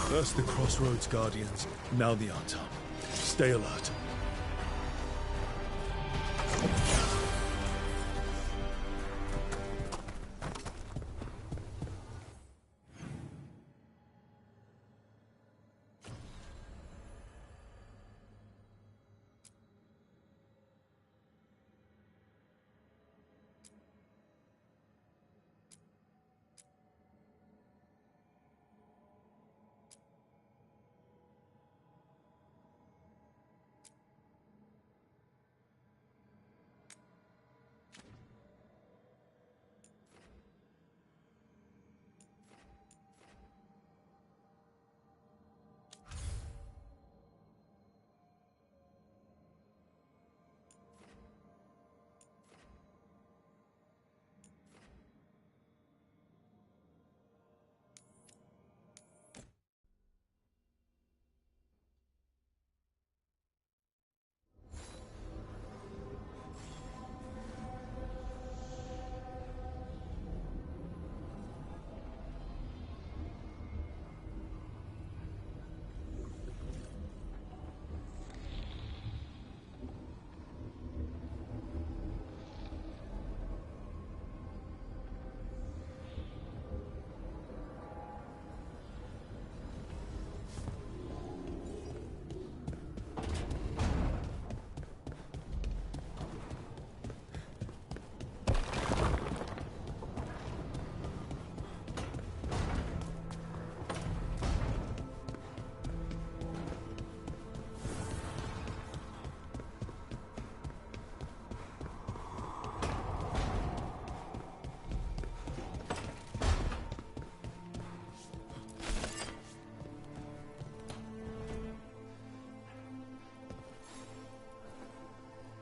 First the Crossroads Guardians, now the Antam. Stay alert.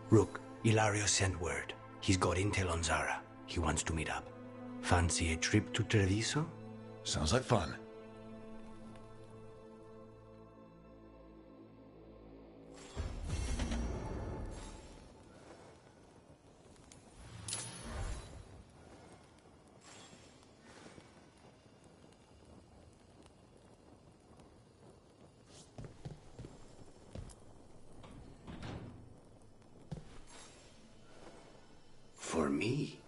Rook, Ilario sent word. He's got intel on Zara. He wants to meet up. Fancy a trip to Treviso? Sounds like fun. For me?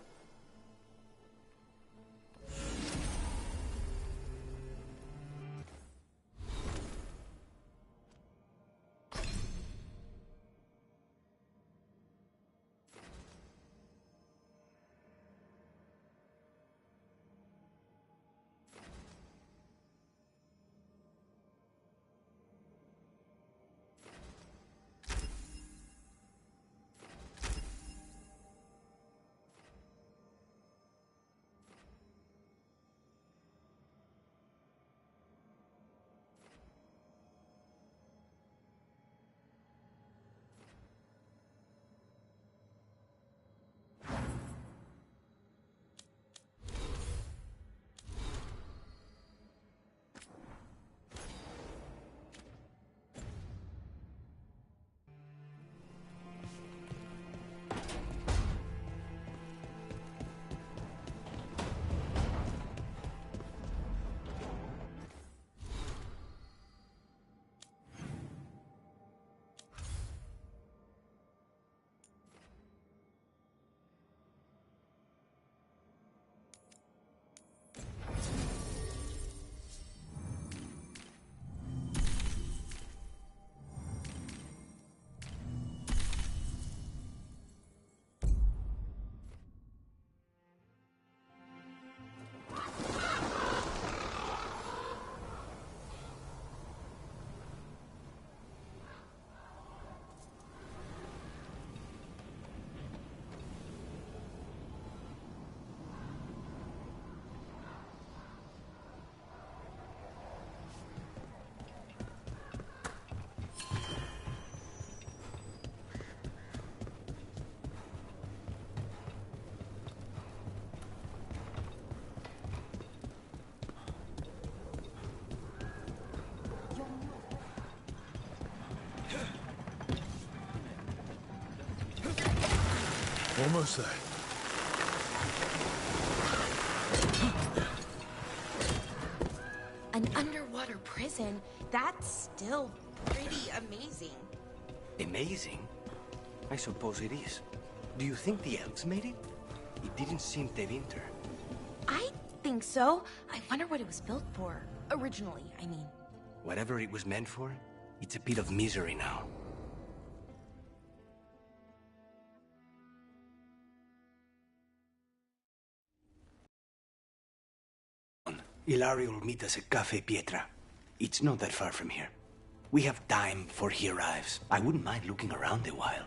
Almost there. An underwater prison? That's still pretty amazing. Amazing? I suppose it is. Do you think the elves made it? It didn't seem Tevinter. I think so. I wonder what it was built for. Originally, I mean. Whatever it was meant for, it's a pit of misery now. Ilario will meet us at Cafe Pietra. It's not that far from here. We have time before he arrives. I wouldn't mind looking around a while.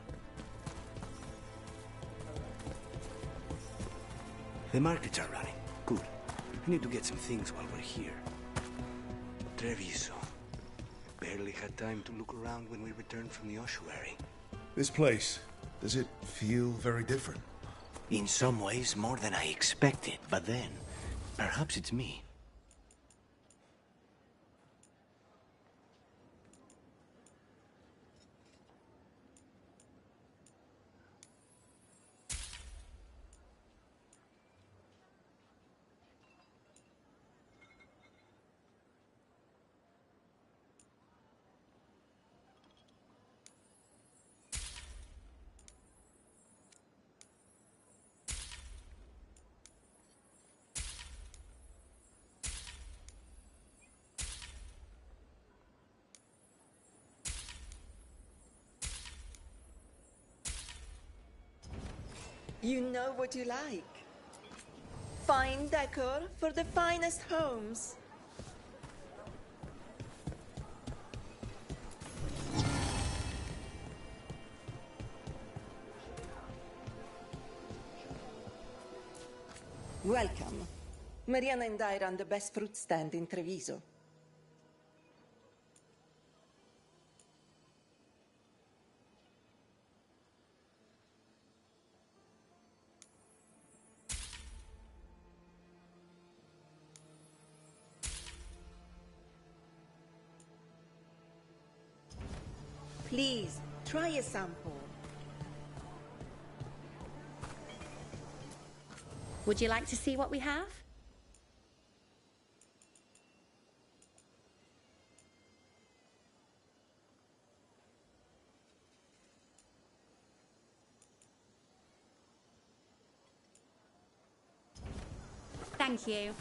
The markets are running. Good. We need to get some things while we're here. Treviso. Barely had time to look around when we returned from the ossuary. This place, does it feel very different? In some ways, more than I expected. But then, perhaps it's me. You know what you like. Fine decor for the finest homes. Welcome. Mariana and I run the best fruit stand in Treviso. Please, try a sample. Would you like to see what we have? Thank you.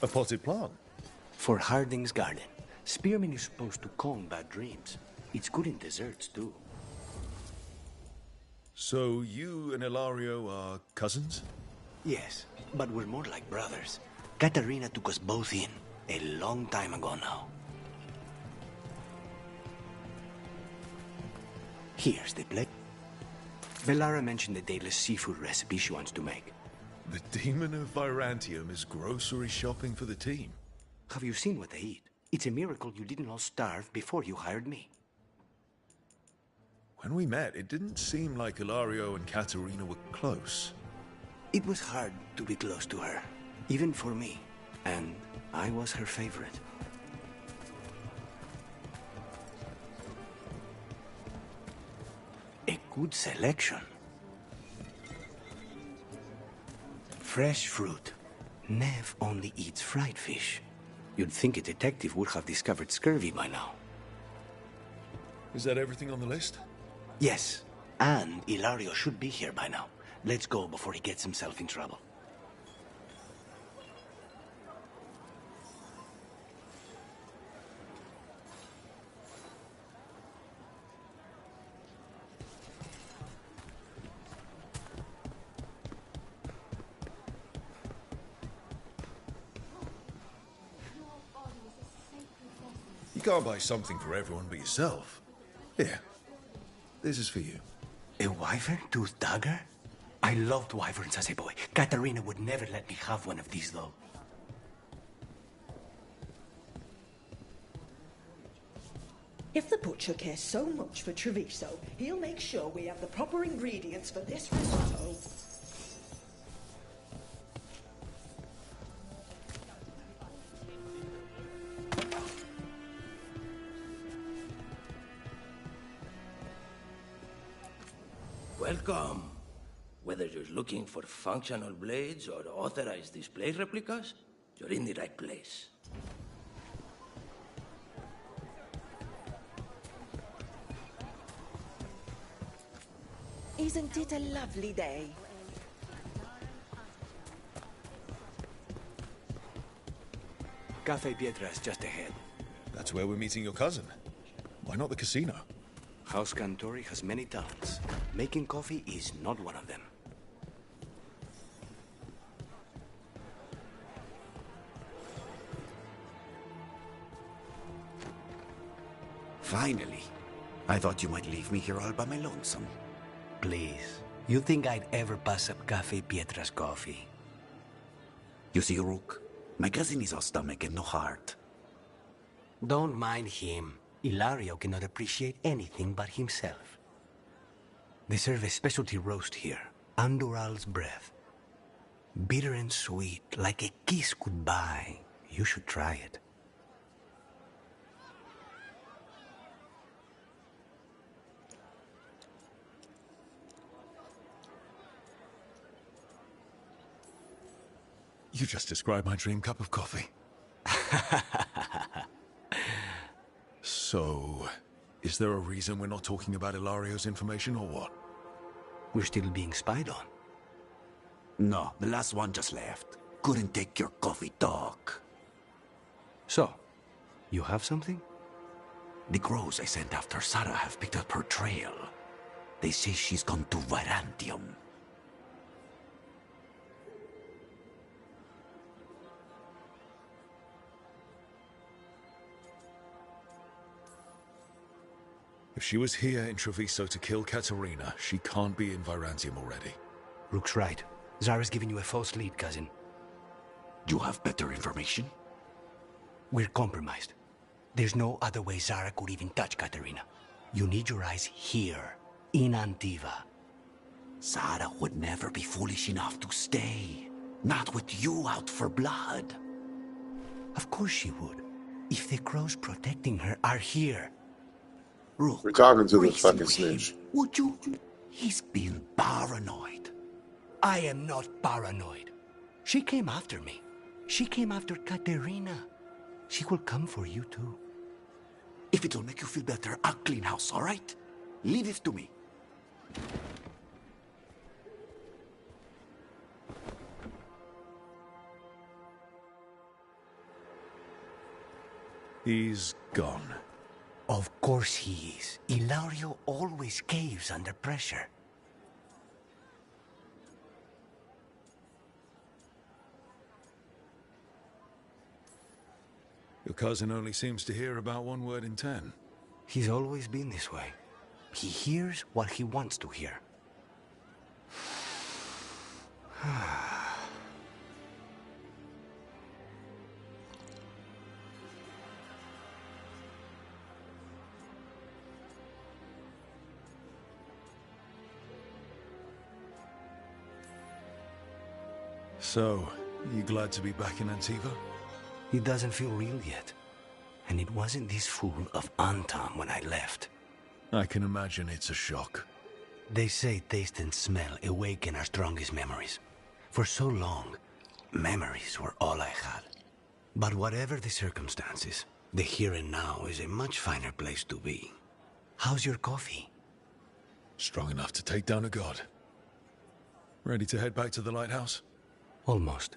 A potted plant? For Harding's garden. Spearmint is supposed to calm bad dreams. It's good in desserts, too. So you and Ilario are cousins? Yes, but we're more like brothers. Katarina took us both in, a long time ago now. Here's the plate. Velara mentioned the dayless seafood recipe she wants to make. The demon of Virantium is grocery shopping for the team. Have you seen what they eat? It's a miracle you didn't all starve before you hired me. When we met, it didn't seem like Ilario and Katarina were close. It was hard to be close to her, even for me, and I was her favorite. A good selection. Fresh fruit. Nev only eats fried fish. You'd think a detective would have discovered scurvy by now. Is that everything on the list? Yes, and Ilario should be here by now. Let's go before he gets himself in trouble. You can't buy something for everyone but yourself. Here, this is for you. A wyvern-toothed dagger? I loved wyverns as a boy. Katarina would never let me have one of these, though. If the butcher cares so much for Treviso, he'll make sure we have the proper ingredients for this risotto. Welcome. Whether you're looking for functional blades or authorized display replicas, you're in the right place. Isn't it a lovely day? Cafe Pietra's just ahead. That's where we're meeting your cousin. Why not the casino? House Cantori has many talents. Making coffee is not one of them. Finally. I thought you might leave me here all by my lonesome. Please. You think I'd ever pass up Cafe Pietra's coffee? You see, Rook, my cousin is all stomach and no heart. Don't mind him. Ilario cannot appreciate anything but himself. They serve a specialty roast here, Andoral's breath. Bitter and sweet, like a kiss goodbye. You should try it. You just described my dream cup of coffee. So, is there a reason we're not talking about Ilario's information or what? We're still being spied on. No, the last one just left. Couldn't take your coffee talk. So, you have something? The crows I sent after Sarah have picked up her trail. They say she's gone to Virantium. If she was here in Treviso to kill Katarina, she can't be in Virantium already. Rook's right. Zara's giving you a false lead, cousin. You have better information? We're compromised. There's no other way Zara could even touch Katarina. You need your eyes here, in Antiva. Zara would never be foolish enough to stay. Not with you out for blood. Of course she would. If the crows protecting her are here. We're talking to the fucking snitch. Would you? He's being paranoid. I am not paranoid. She came after me. She came after Katerina. She will come for you too. If it'll make you feel better, I'll clean house, all right? Leave it to me. He's gone. Of course he is. Ilario always caves under pressure. Your cousin only seems to hear about one word in 10. He's always been this way. He hears what he wants to hear. So, you glad to be back in Antiva? It doesn't feel real yet. And it wasn't this fool of Anton when I left. I can imagine it's a shock. They say taste and smell awaken our strongest memories. For so long, memories were all I had. But whatever the circumstances, the here and now is a much finer place to be. How's your coffee? Strong enough to take down a god. Ready to head back to the lighthouse? Almost.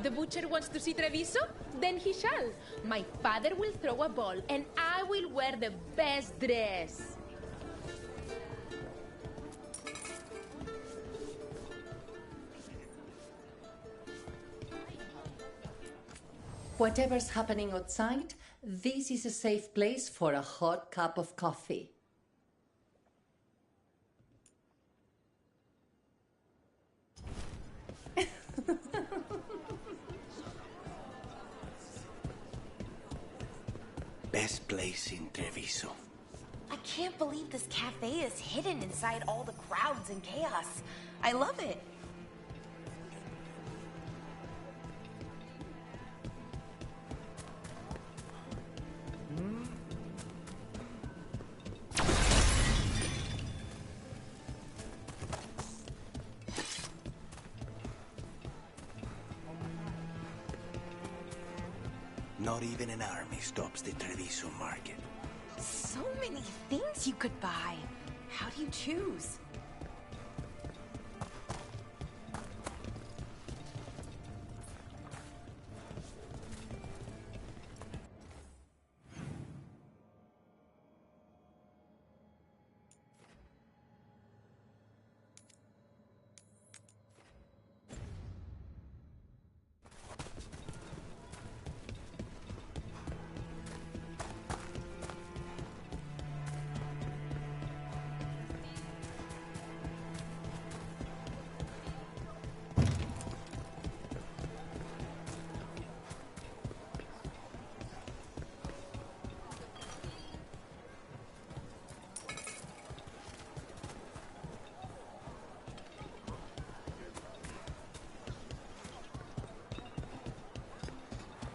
The butcher wants to see Treviso? Then he shall. My father will throw a ball, and I will wear the best dress. Whatever's happening outside, this is a safe place for a hot cup of coffee. Best place in Treviso. I can't believe this cafe is hidden inside all the crowds and chaos. I love it. Not even an army stops the Treviso market. So many things you could buy. How do you choose?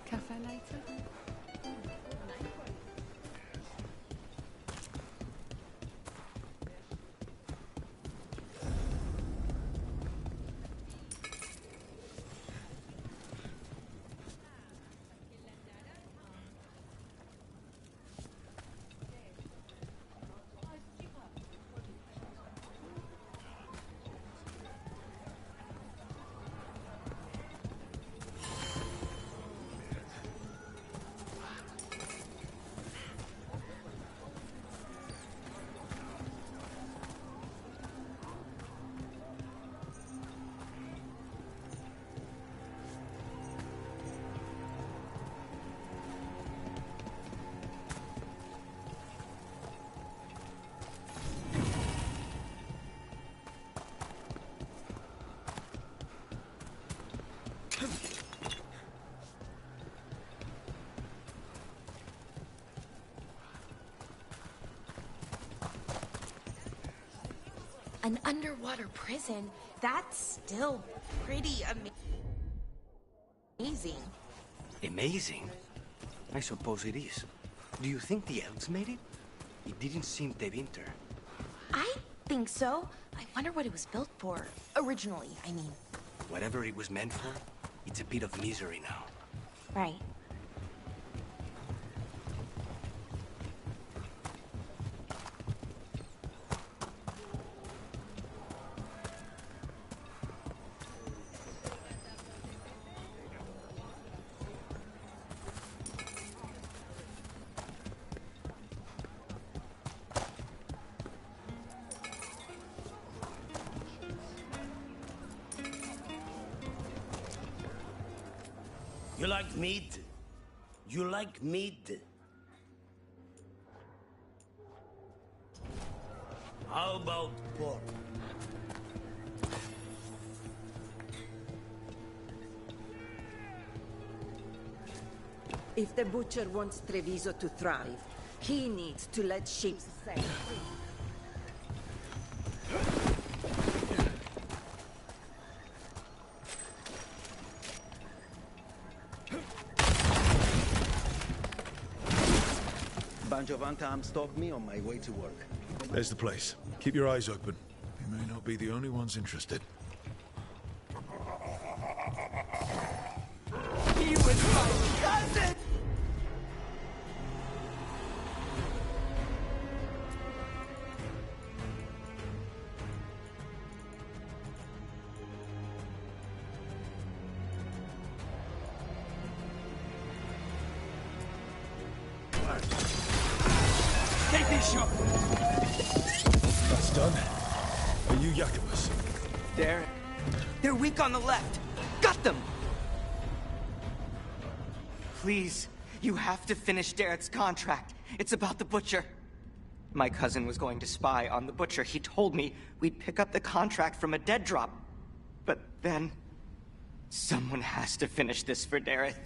Cafe later? An underwater prison? That's still pretty amazing. Amazing? I suppose it is. Do you think the elves made it? It didn't seem Tevinter. I think so. I wonder what it was built for. Originally, I mean. Whatever it was meant for, it's a pit of misery now. Right. You like meat? You like meat? How about pork? If the butcher wants Treviso to thrive, he needs to let sheep set free. Bunch of Antam stalked me on my way to work. There's the place. Keep your eyes open. We may not be the only ones interested. He was my cousin! Take this shot! That's done. Are you Jacobus? Derek, they're weak on the left. Got them! Please, you have to finish Derek's contract. It's about the butcher. My cousin was going to spy on the butcher. He told me we'd pick up the contract from a dead drop. But then, someone has to finish this for Derek.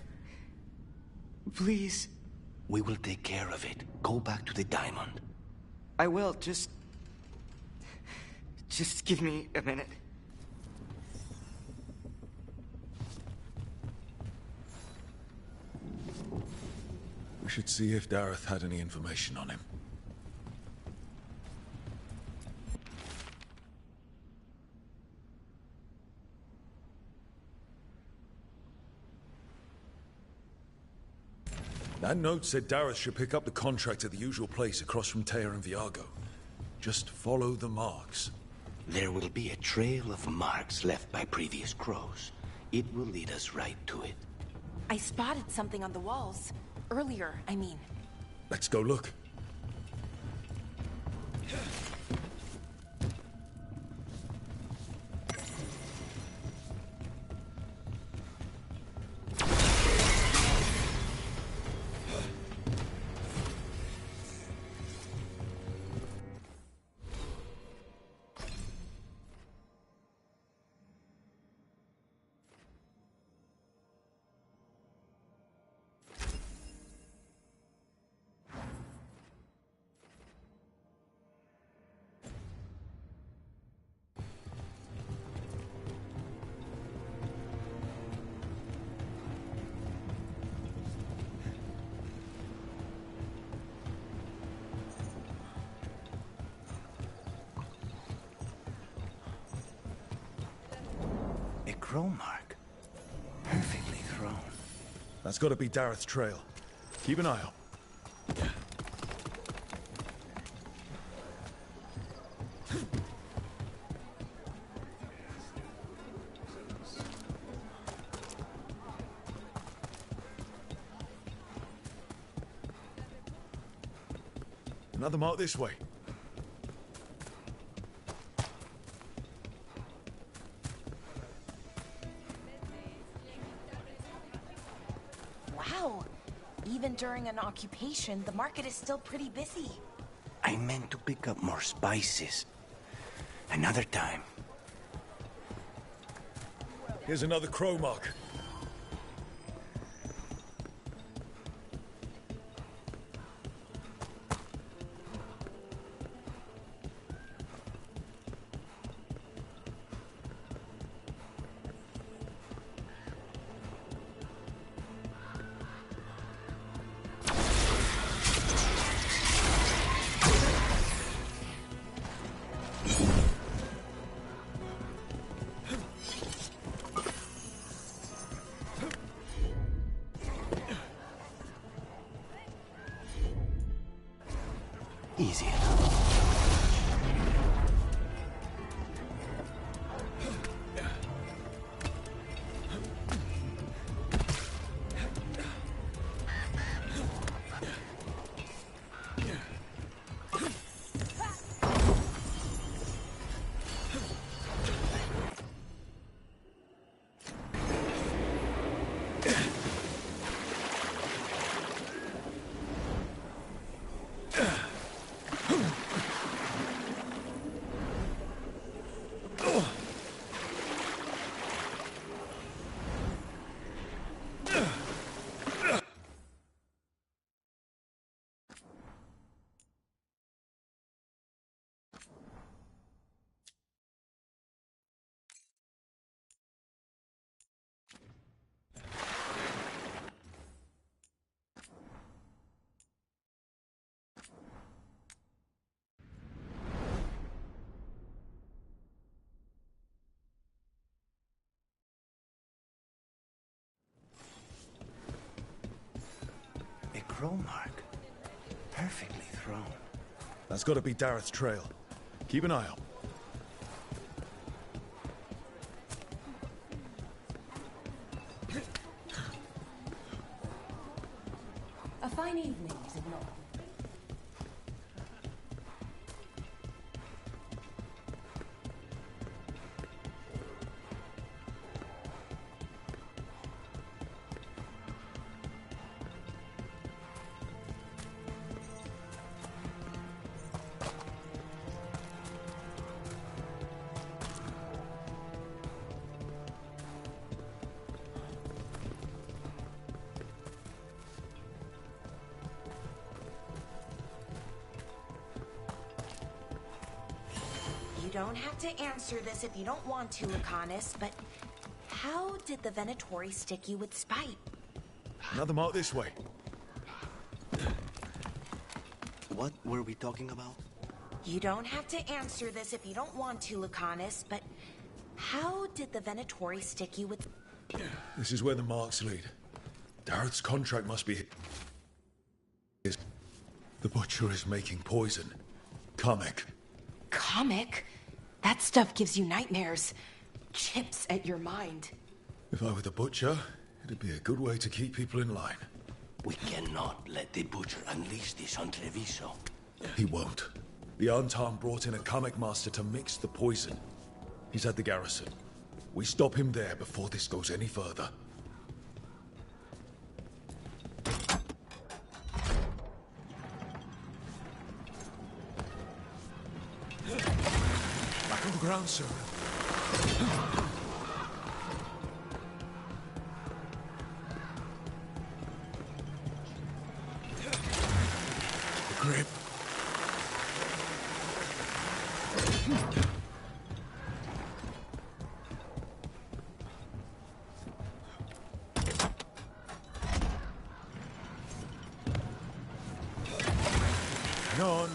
Please. We will take care of it. Go back to the diamond. I will, just give me a minute. We should see if Dareth had any information on him. That note said Dareth should pick up the contract at the usual place across from Teir and Viago. Just follow the marks. There will be a trail of marks left by previous crows. It will lead us right to it. I spotted something on the walls. Earlier, I mean. Let's go look. Crow mark. Perfectly thrown. That's got to be Dareth's trail. Keep an eye out. Another mark this way. Wow. Even during an occupation, the market is still pretty busy. I meant to pick up more spices. Another time. Here's another crow mark. crow mark. Perfectly thrown. That's got to be Dareth's trail. Keep an eye out. A fine evening, is it not? You don't have to answer this if you don't want to, Lucanus, but how did the Venatori stick you with spite? Another mark this way. What were we talking about? You don't have to answer this if you don't want to, Lucanus, but how did the Venatori stick you with... This is where the marks lead. Dareth's contract must be... The Butcher is making poison. Comic. Comic? That stuff gives you nightmares. Chips at your mind. If I were the Butcher, it'd be a good way to keep people in line. We cannot let the Butcher unleash this on Treviso. He won't. The Antam brought in a comic master to mix the poison. He's at the garrison. We stop him there before this goes any further. Back on the ground, sir. The grip. Hang on.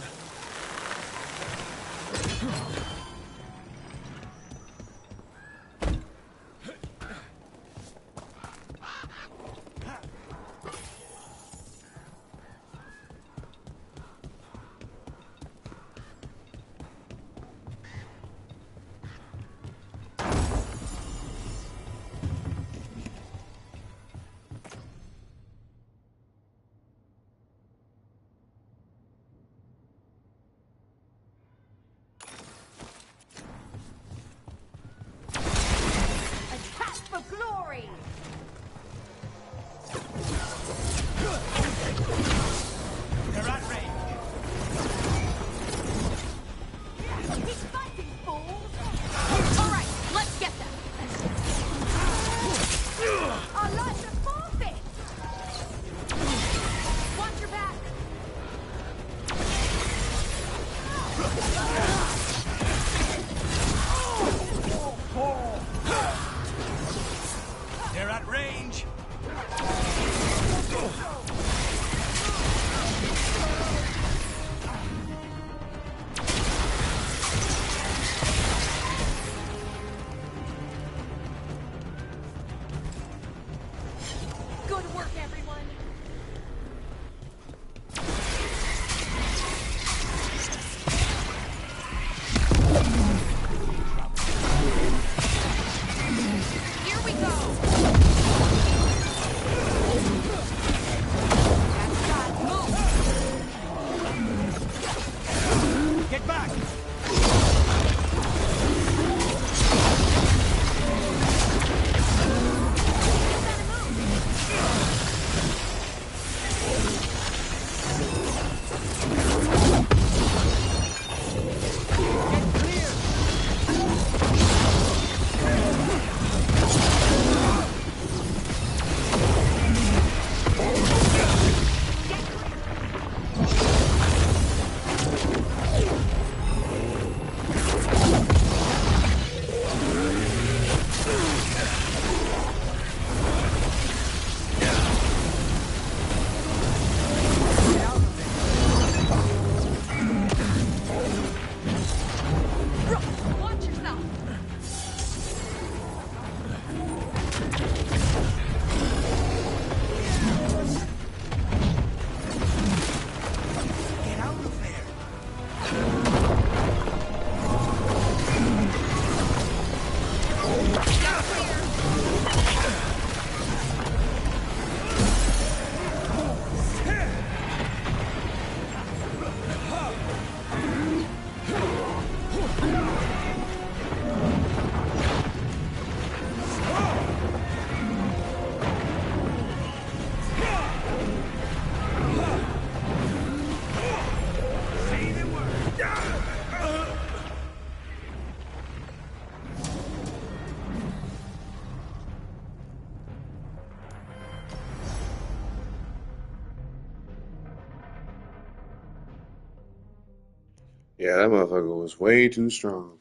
Yeah, that motherfucker was way too strong.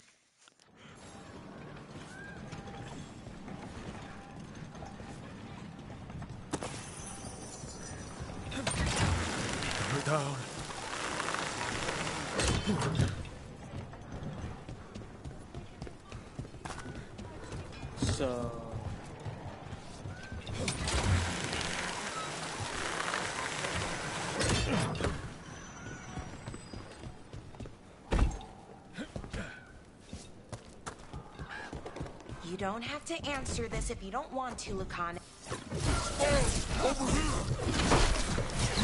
We're down. So... You don't have to answer this if you don't want to, Lucan. Over here!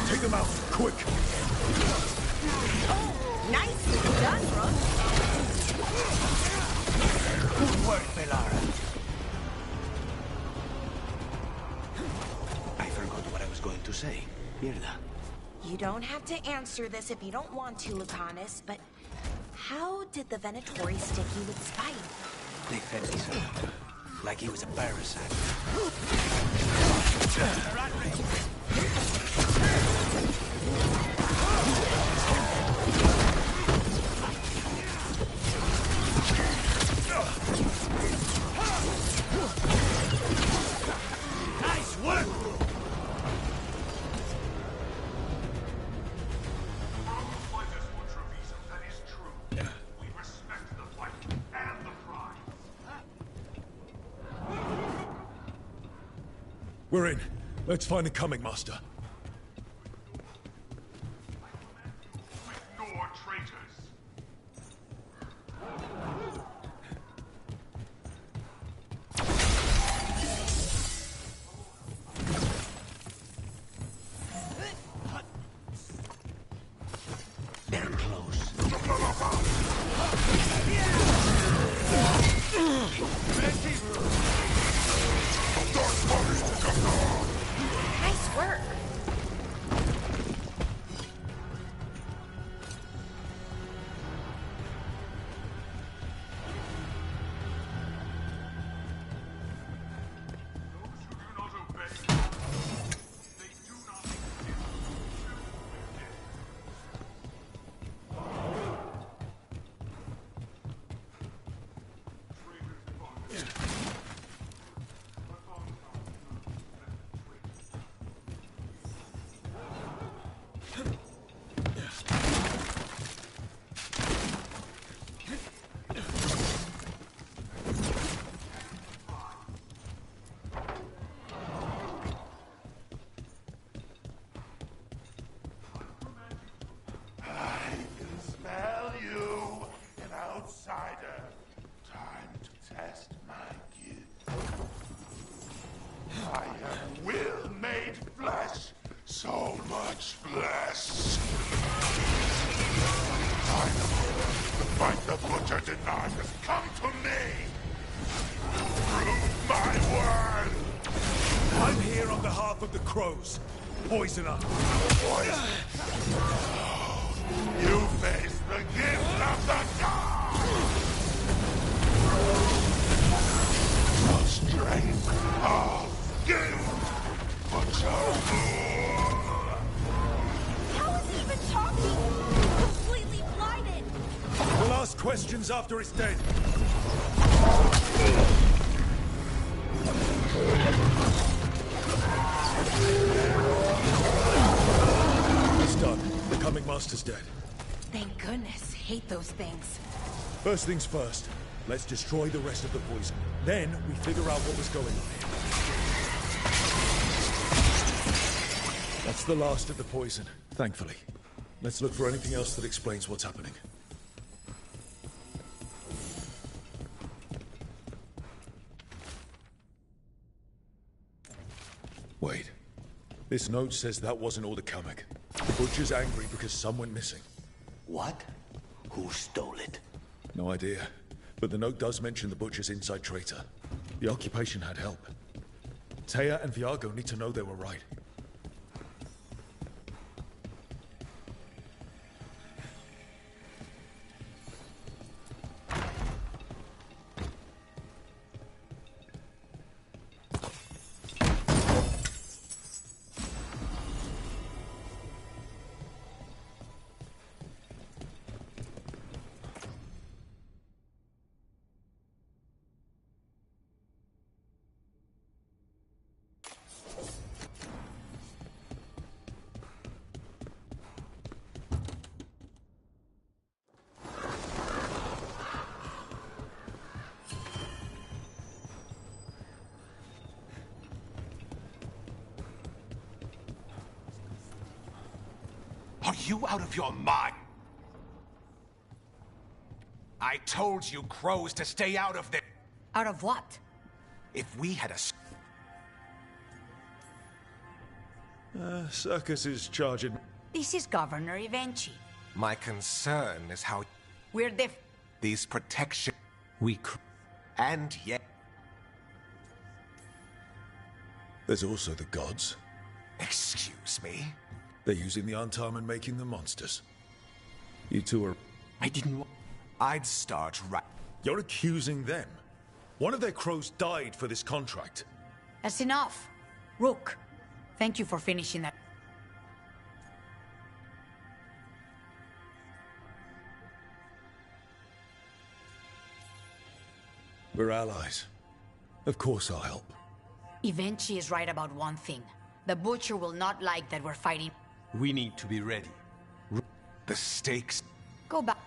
Take them out, quick! Oh, nicely done, Rook. Good work, Belara. I forgot what I was going to say. Mierda. You don't have to answer this if you don't want to, Lucanus, but how did the Venatori stick you with spite? They fed me some. Like he was a parasite. Nice work! We're in. Let's find the coming master. Ignore traitors. They're close. Nice work. So much flesh. The fight the Butcher denied has come to me. Prove my word. I'm here on behalf of the Crows. Poisoner. Poison. You face the gift of the gods. The strength of gift. Butcher. Completely blinded! We'll ask questions after it's dead. It's done. The coming master's dead. Thank goodness. Hate those things. First things first. Let's destroy the rest of the poison. Then we figure out what was going on here. That's the last of the poison, thankfully. Let's look for anything else that explains what's happening. Wait. This note says that wasn't all the Kamek. The Butcher's angry because some went missing. What? Who stole it? No idea. But the note does mention the Butcher's inside traitor. The occupation had help. Taya and Viago need to know they were right. Are you out of your mind? I told you crows to stay out of there. Out of what? If we had a... Circus is charging... This is Governor Evenchi. My concern is how... We're These protection... And yet... There's also the gods. Excuse me? They're using the Untarm and making them monsters. You two are... I didn't want... I'd start right... You're accusing them. One of their crows died for this contract. That's enough. Rook, thank you for finishing that. We're allies. Of course I'll help. Evenchi is right about one thing. The Butcher will not like that we're fighting. We need to be ready. The stakes... Go back.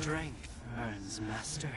Strength earns mastery.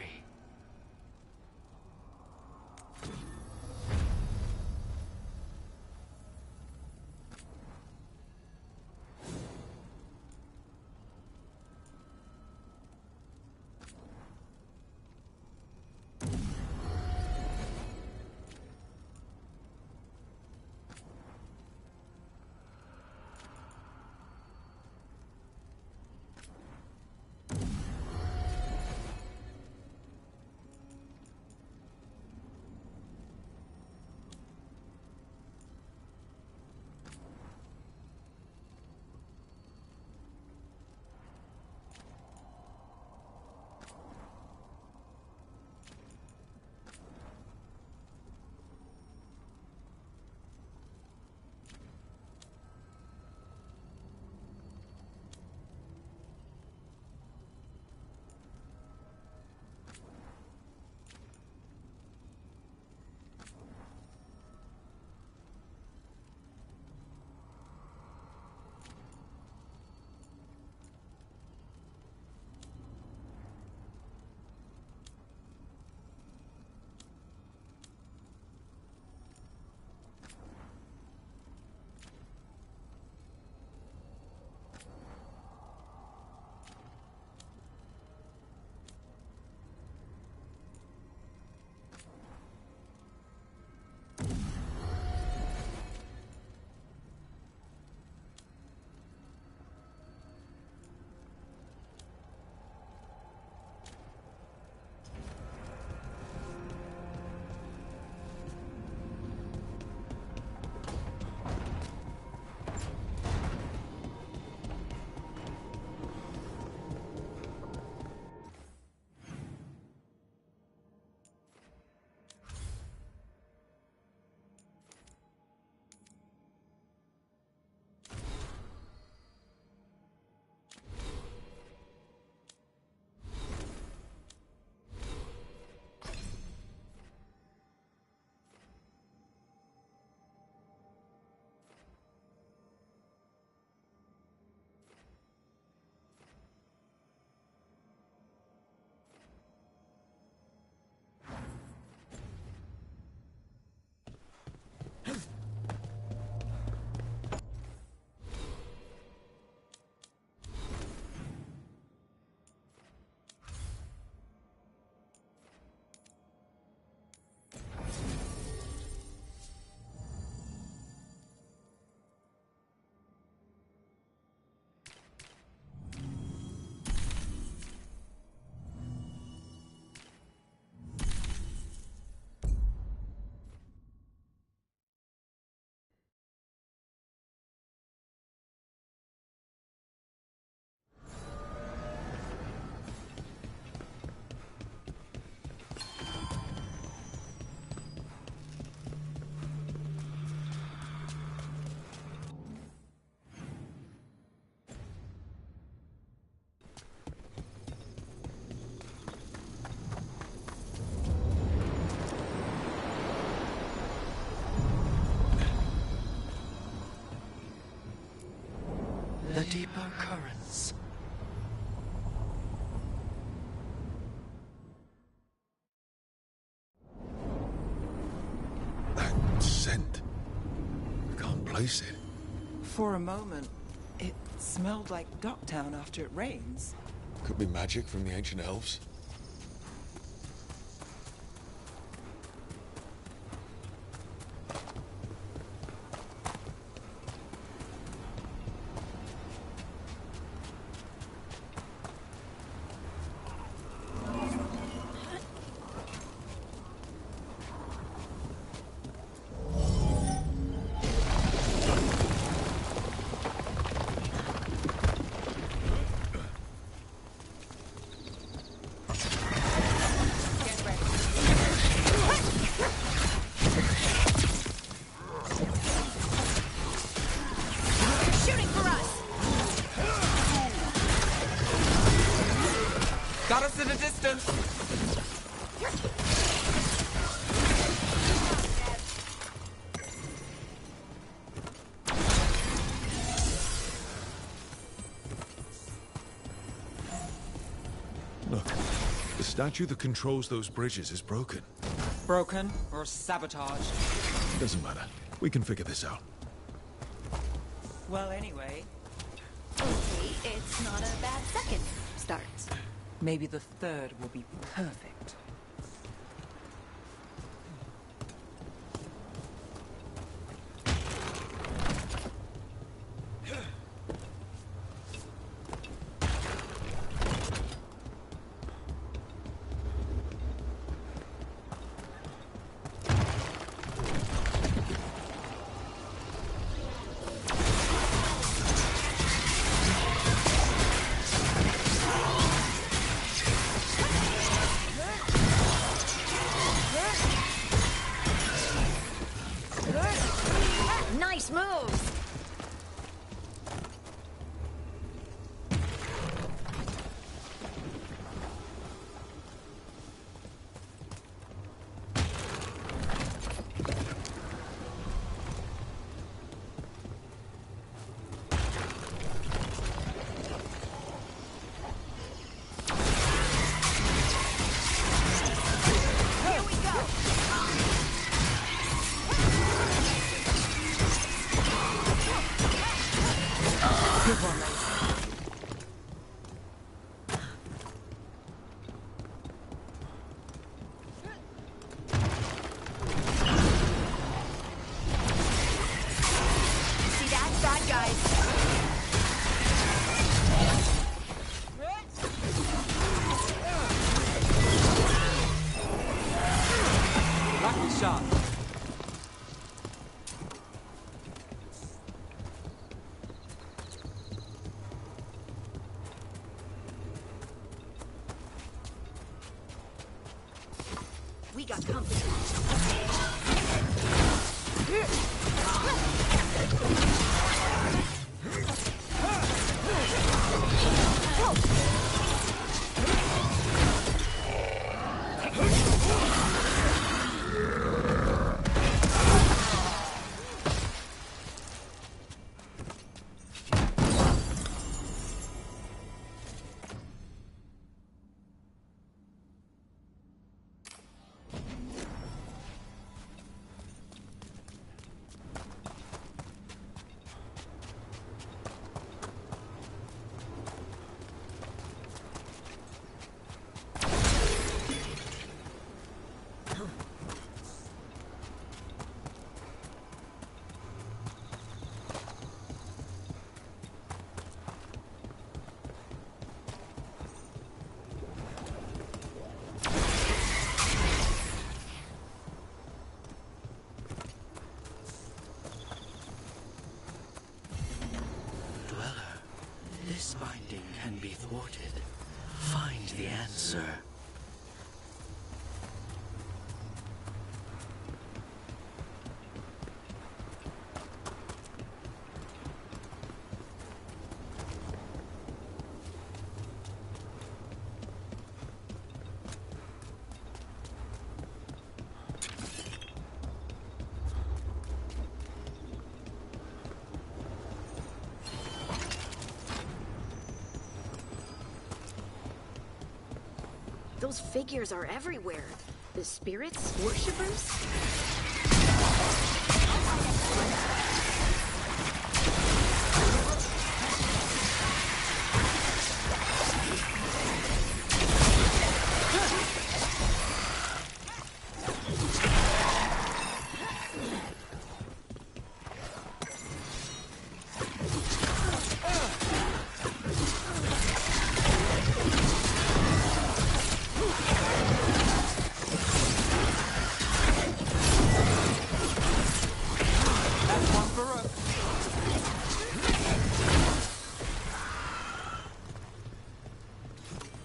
deeper currents. That scent. I can't place it. For a moment, it smelled like Docktown after it rains. Could be magic from the ancient elves. Got us at a distance. Look, the statue that controls those bridges is broken. Broken or sabotaged. Doesn't matter. We can figure this out. Well, anyway, Okay, it's not a bad second start. maybe the third will be perfect. Nice moves! Here we go! Good one, Lacey. See that? Bad guys. Lucky shot. We got company. Dweller, this binding can be thwarted. Find the answer. Those figures are everywhere. The spirits? Worshippers?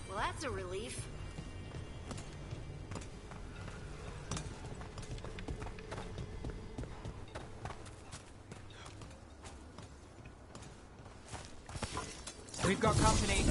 Well, that's a relief. We've got company.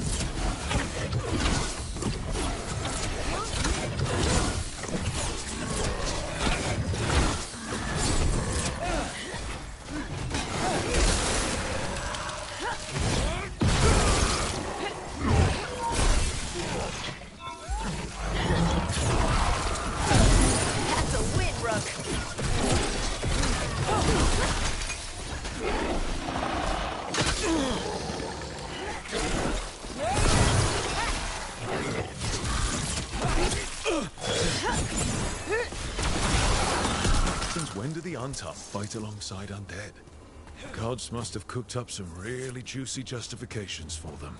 That's a win, Rook. Since when do the Untold fight alongside undead? Gods must have cooked up some really juicy justifications for them.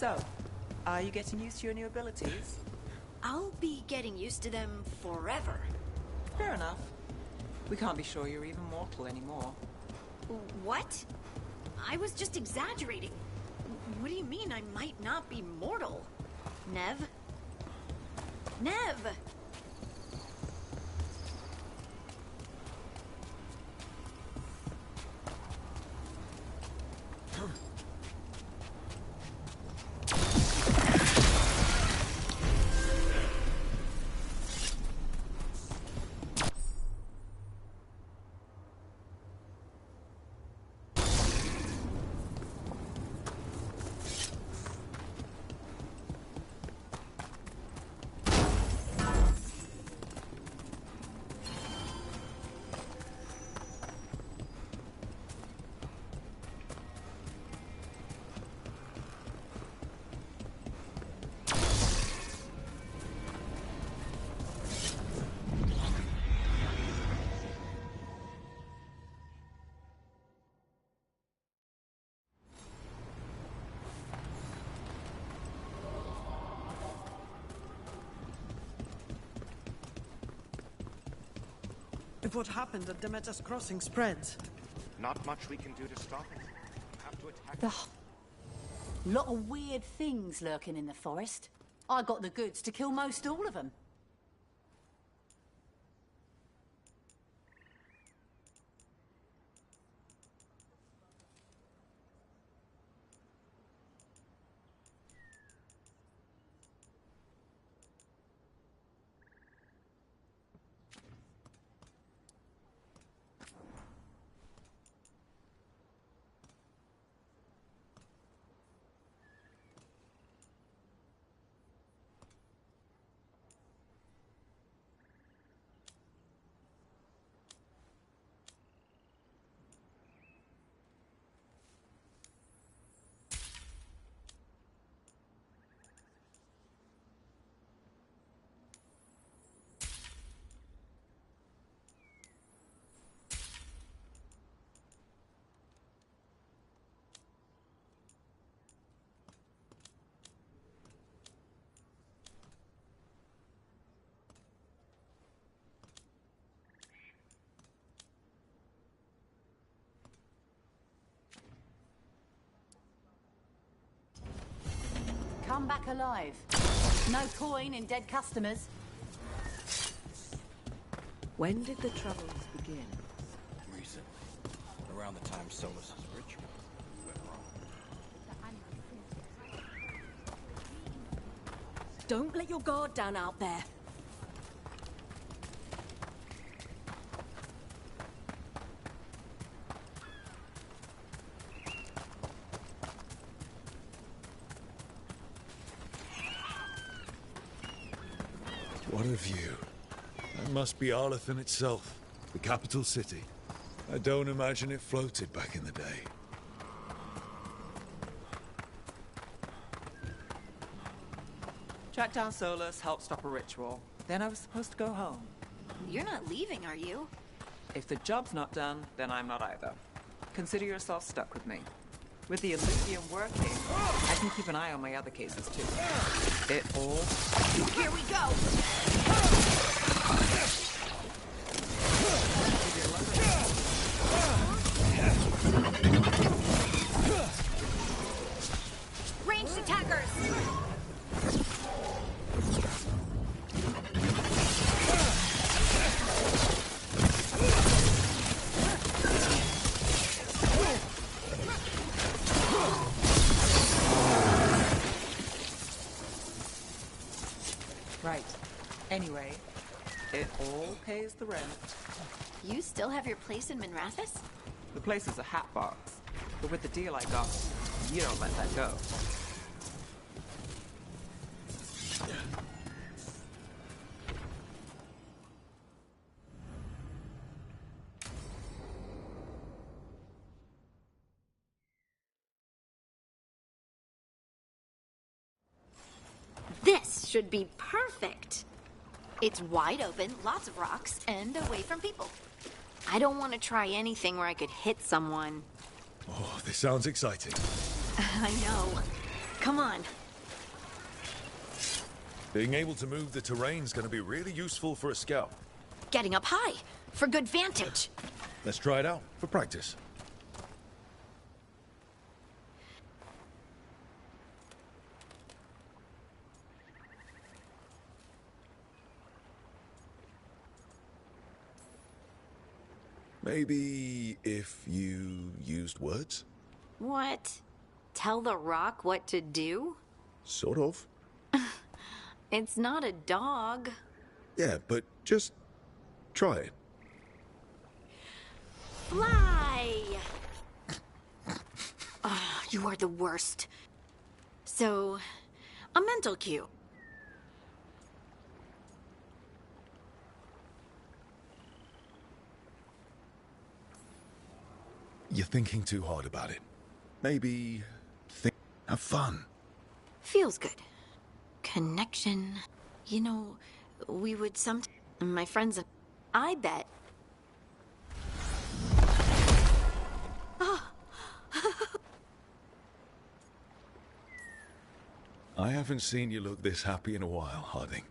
So, are you getting used to your new abilities? I'll be getting used to them forever. Fair enough. We can't be sure you're even mortal anymore. What? I was just exaggerating. What do you mean I might not be mortal? Nev? Nev! If what happened at Demeter's Crossing spreads. Not much we can do to stop it. We'll have to attack. Lot of weird things lurking in the forest. I got the goods to kill most all of them. Come back alive. No coin in dead customers. When did the troubles begin? Recently. Around the time Solus's ritual went wrong. Don't let your guard down out there. What a view. That must be Arlethan itself, the capital city. I don't imagine it floated back in the day. Tracked down Solus, helped stop a ritual. Then I was supposed to go home. You're not leaving, are you? If the job's not done, then I'm not either. Consider yourself stuck with me. With the Elysium working, I can keep an eye on my other cases too. It all... Here we go! Ranged attackers! Right. Anyway, it all pays the rent. You still have your place in Minrathous? The place is a hat box, but with the deal I got, you don't let that go. This should be perfect. It's wide open, lots of rocks, and away from people. I don't want to try anything where I could hit someone. Oh, this sounds exciting. I know. Come on. Being able to move the terrain's going to be really useful for a scout. Getting up high, for good vantage. Let's try it out, for practice. Maybe if you used words? What? Tell the rock what to do? Sort of. It's not a dog. Yeah, but just try it. Fly! Oh, you are the worst. So, a mental cue. You're thinking too hard about it. Maybe have fun. Feels good. Connection. You know, we would my friends and I bet. I haven't seen you look this happy in a while, Harding.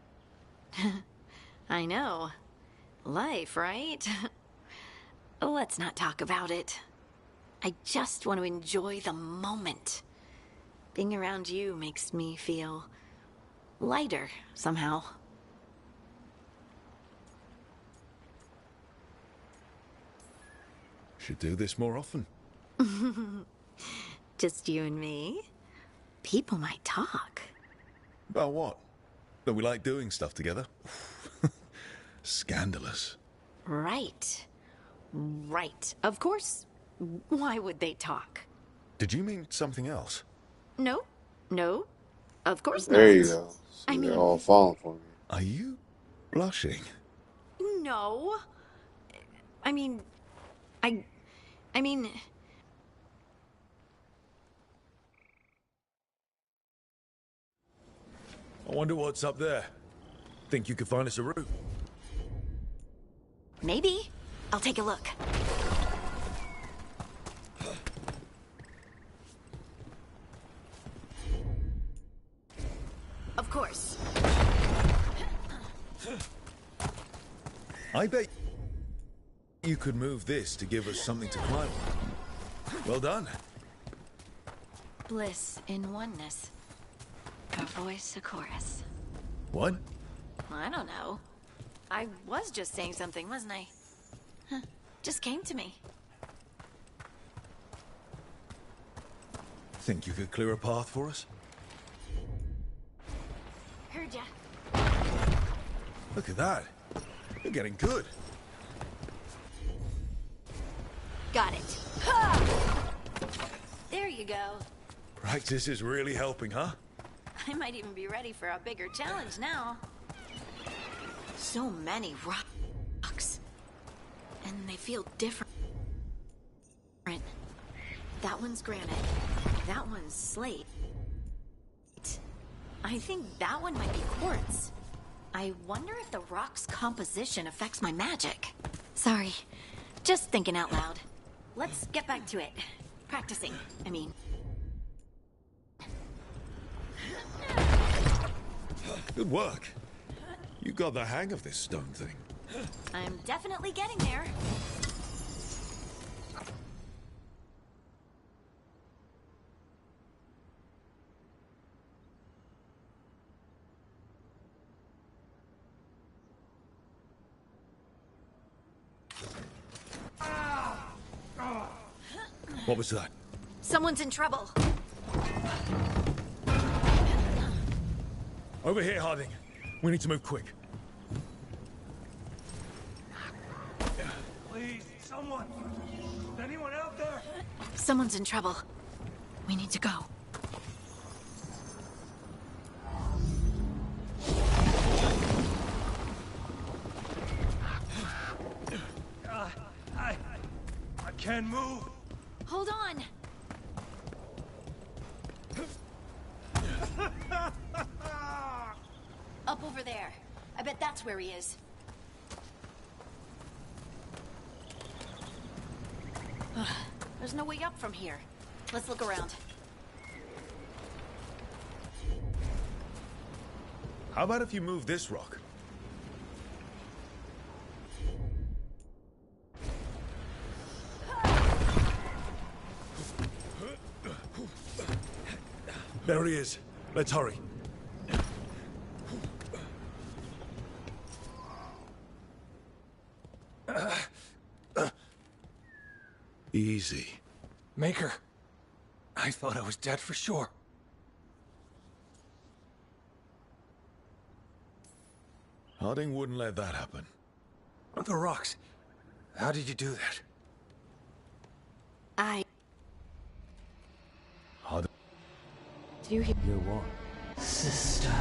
I know. Life, right? Let's not talk about it. I just want to enjoy the moment. Being around you makes me feel lighter somehow. Should do this more often. Just you and me? People might talk. About what? That we like doing stuff together? Scandalous. Right. Right. Of course. Why would they talk? Did you mean something else? No. No. Of course not. There you go. So I they're mean... all falling for me. Are you blushing? No. I mean... I wonder what's up there. Think you could find us a route? Maybe. I'll take a look. Of course. I bet you could move this to give us something to climb on. Well done. Bliss in oneness. A voice, a chorus. What? I don't know. I was just saying something, wasn't I? Huh. Just came to me. Think you could clear a path for us? Heard ya. Look at that. You're getting good. Got it. Ha! There you go. Practice is really helping, huh? I might even be ready for a bigger challenge now. So many rocks. And they feel different. That one's granite. That one's slate. I think that one might be quartz. I wonder if the rock's composition affects my magic. Sorry. Just thinking out loud. Let's get back to it. Practicing, I mean. Good work. You got the hang of this stone thing. I'm definitely getting there. What was that? Someone's in trouble. Over here, Harding. We need to move quick. Please, someone! Is anyone out there? Someone's in trouble. We need to go. I can't move. Hold on. Up over there. I bet that's where he is. There's no way up from here. Let's look around. How about if you move this rock? There he is. Let's hurry. Easy. Maker, I thought I was dead for sure. Harding wouldn't let that happen. The rocks. How did you do that? Harding. Do you hear? You're what? Sister,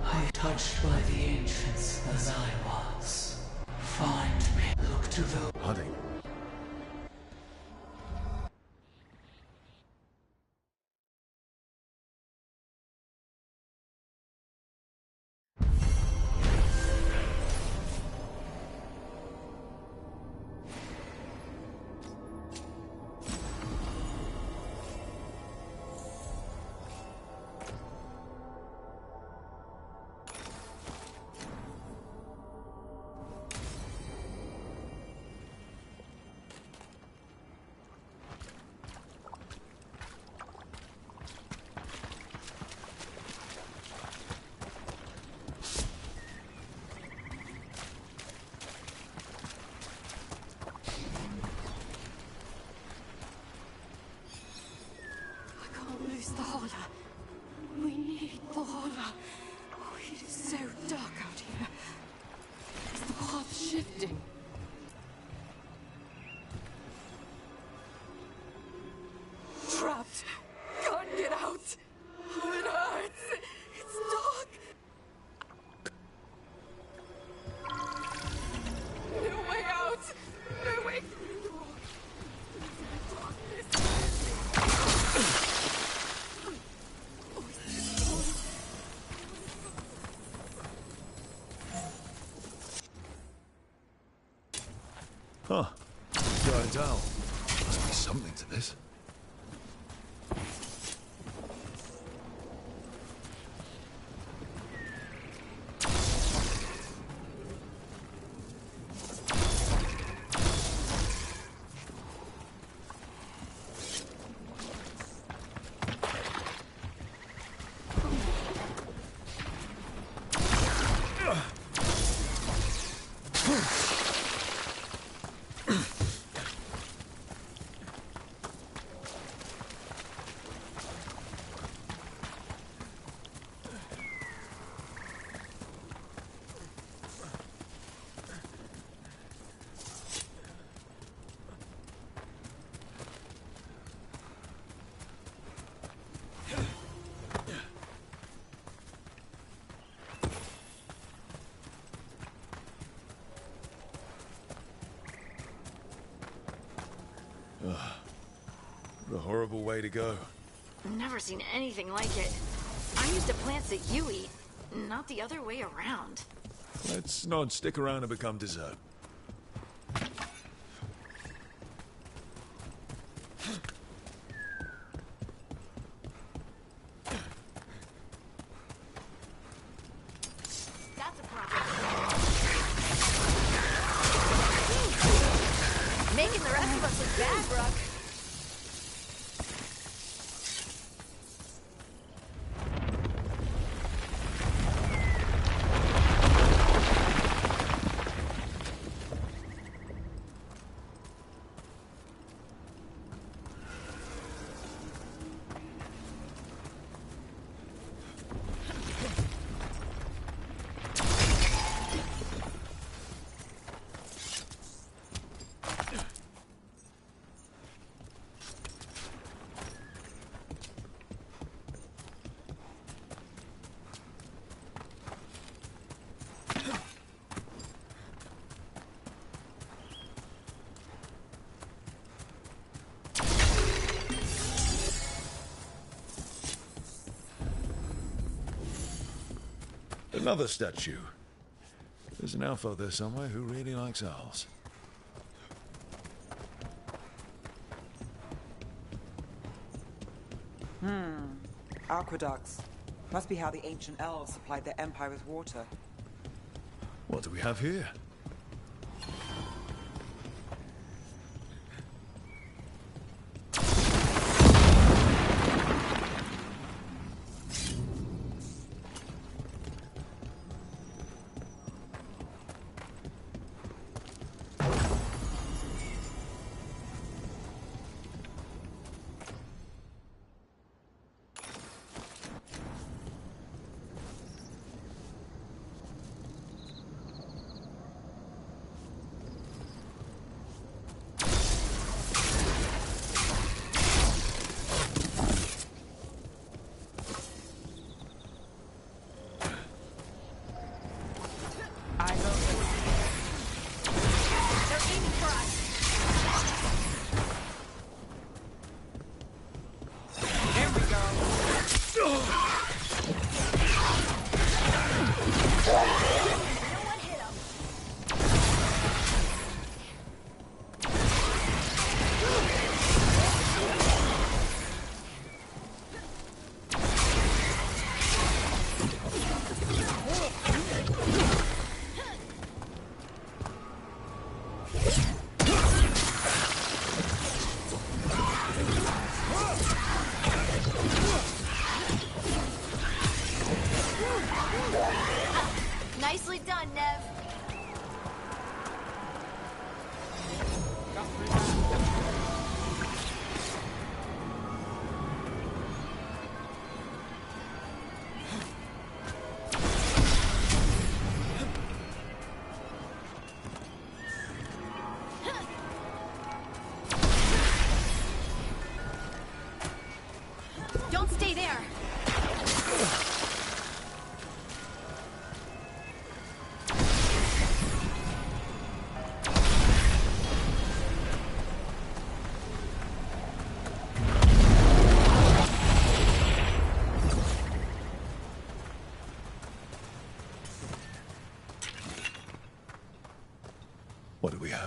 I touched by the ancients as I was. Find me. Look to the... Harding. Valhalla. We need Valhalla. Oh, it is so dark out here. Is the path shifting? Trapped. Can't get out. Oh, it hurts. It's dark. No way out. No way through the door. Huh. Going down. Must be something to this. What a horrible way to go. Never seen anything like it. I'm used to plants that you eat, not the other way around. Let's not stick around and become dessert. That's a problem. Making the rest of us look bad, Brooke. Another statue. There's an elf out there somewhere who really likes owls. Aqueducts. Must be how the ancient elves supplied their empire with water. What do we have here?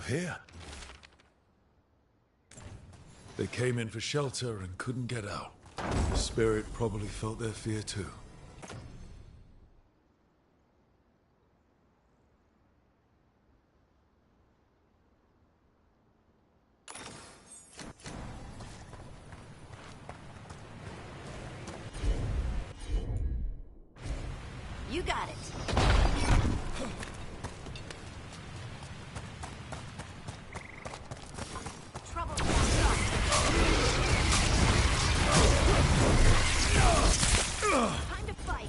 here? They came in for shelter and couldn't get out. The spirit probably felt their fear too. You got it. Trouble. Time to fight.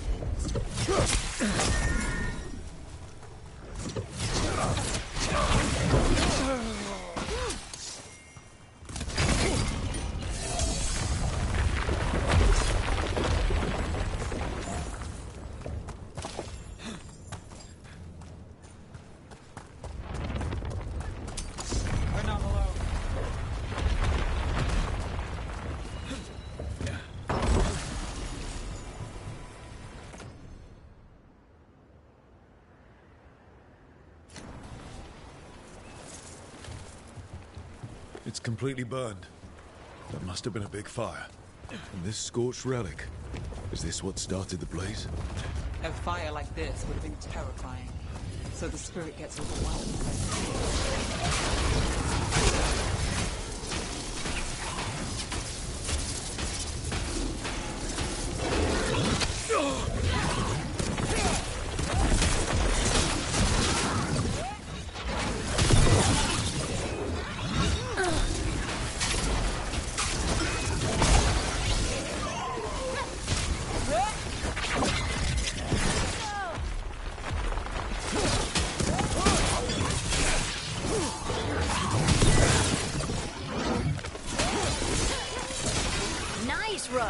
We're not alone. It's completely burned. That must have been a big fire. And this scorched relic, is this what started the blaze? A fire like this would have been terrifying. So the spirit gets overwhelmed. Nice, Rook.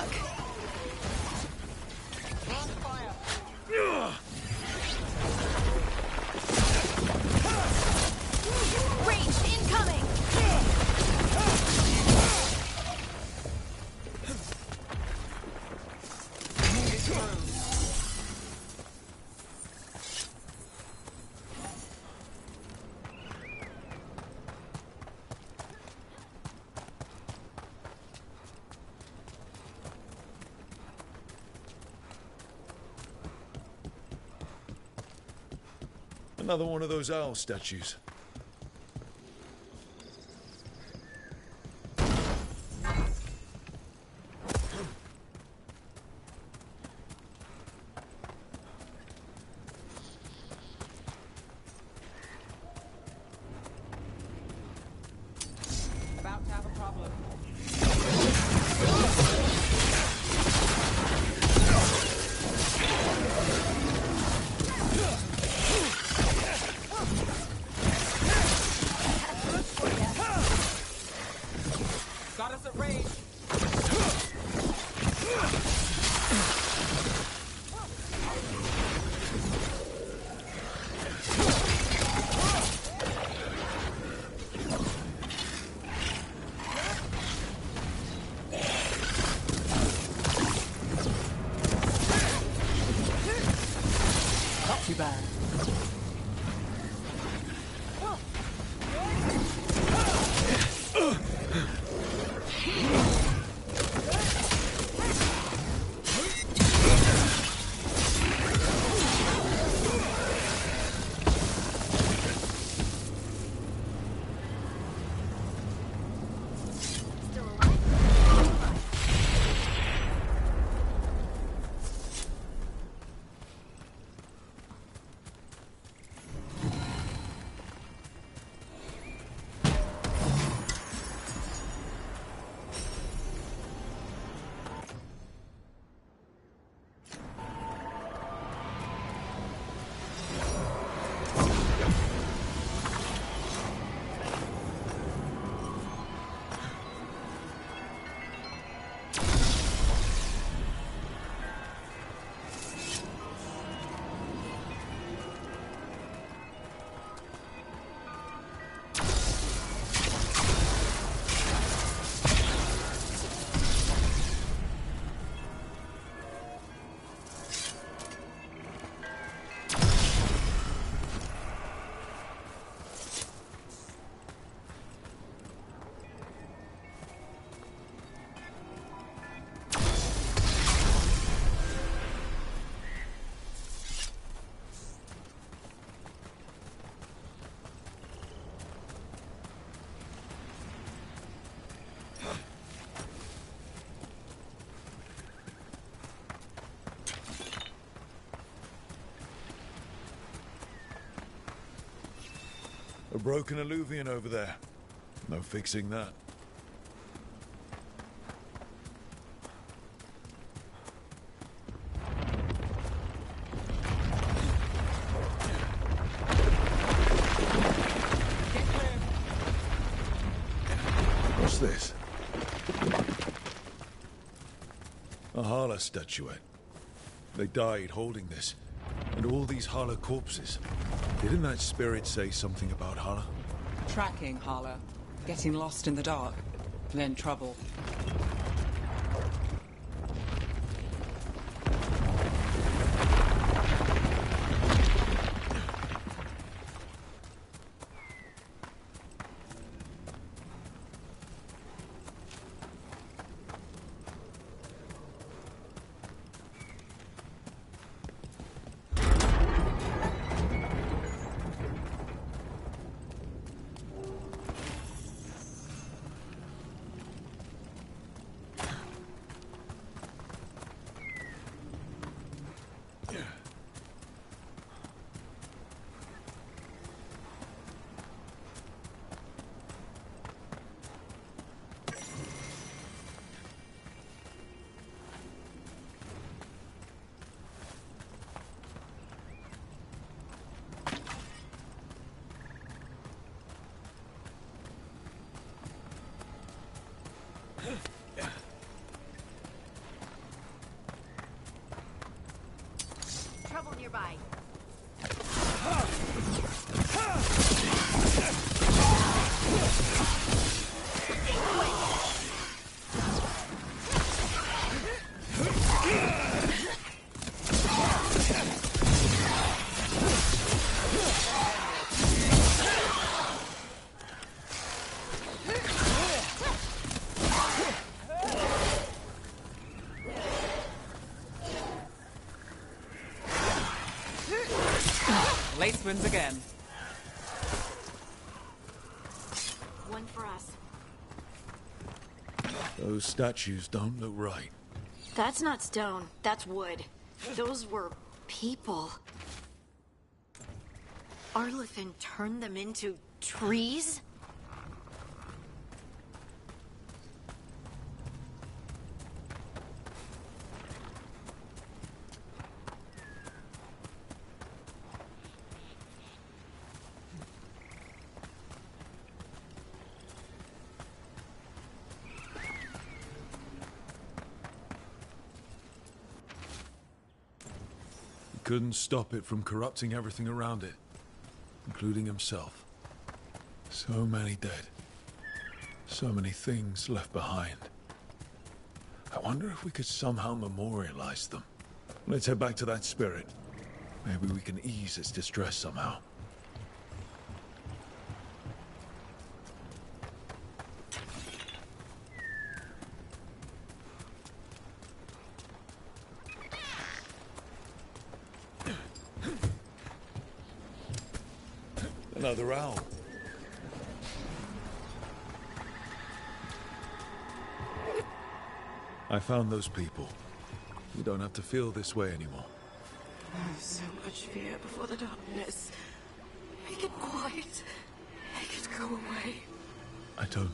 Ranged incoming. Another one of those owl statues. About to have a problem. Got us at range. Not too bad. A broken alluvian over there. No fixing that. What's this? A Hala statuette. They died holding this. And all these Hala corpses. Didn't that spirit say something about Hala? Tracking Hala. Getting lost in the dark. Then trouble. Trouble nearby. Lace wins again. One for us. Those statues don't look right. That's not stone. That's wood. Those were people. Arlithin turned them into trees? Couldn't stop it from corrupting everything around it, including himself. So many dead. So many things left behind. I wonder if we could somehow memorialize them. Let's head back to that spirit. Maybe we can ease its distress somehow. Another owl. I found those people. You don't have to feel this way anymore. So much fear before the darkness. Make it quiet. Make it go away. I don't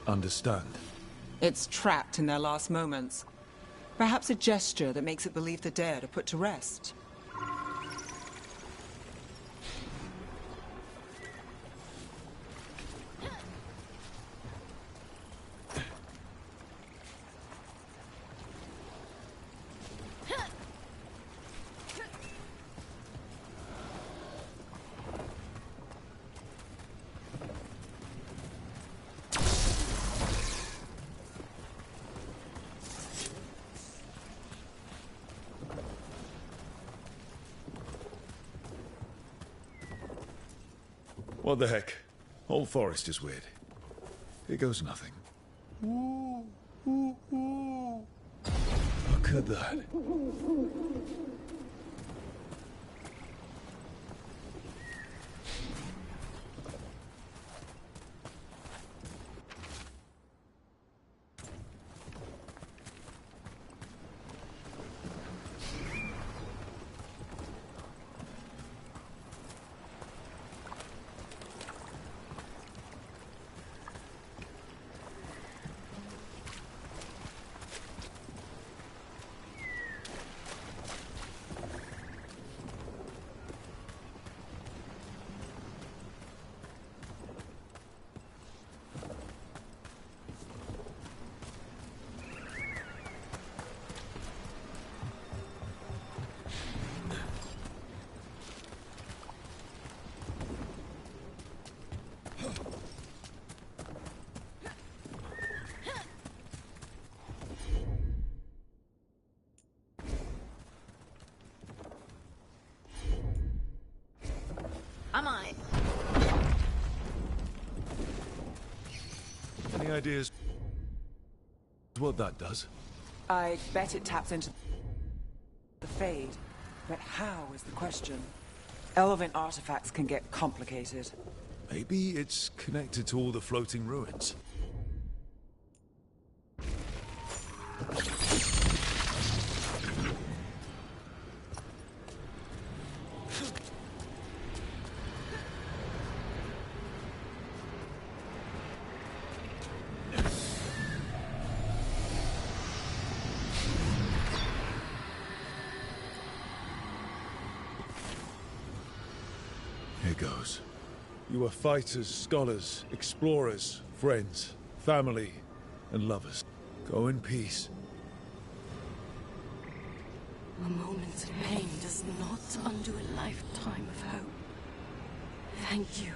understand. It's trapped in their last moments. Perhaps a gesture that makes it believe the dead are put to rest. What the heck? Whole forest is weird. Here goes nothing. Look at that. mine. Any ideas what that does? I bet it taps into the Fade, but how is the question? Elven artifacts can get complicated. Maybe it's connected to all the floating ruins. Here goes. You are fighters, scholars, explorers, friends, family, and lovers. Go in peace. A moment's pain does not undo a lifetime of hope. Thank you.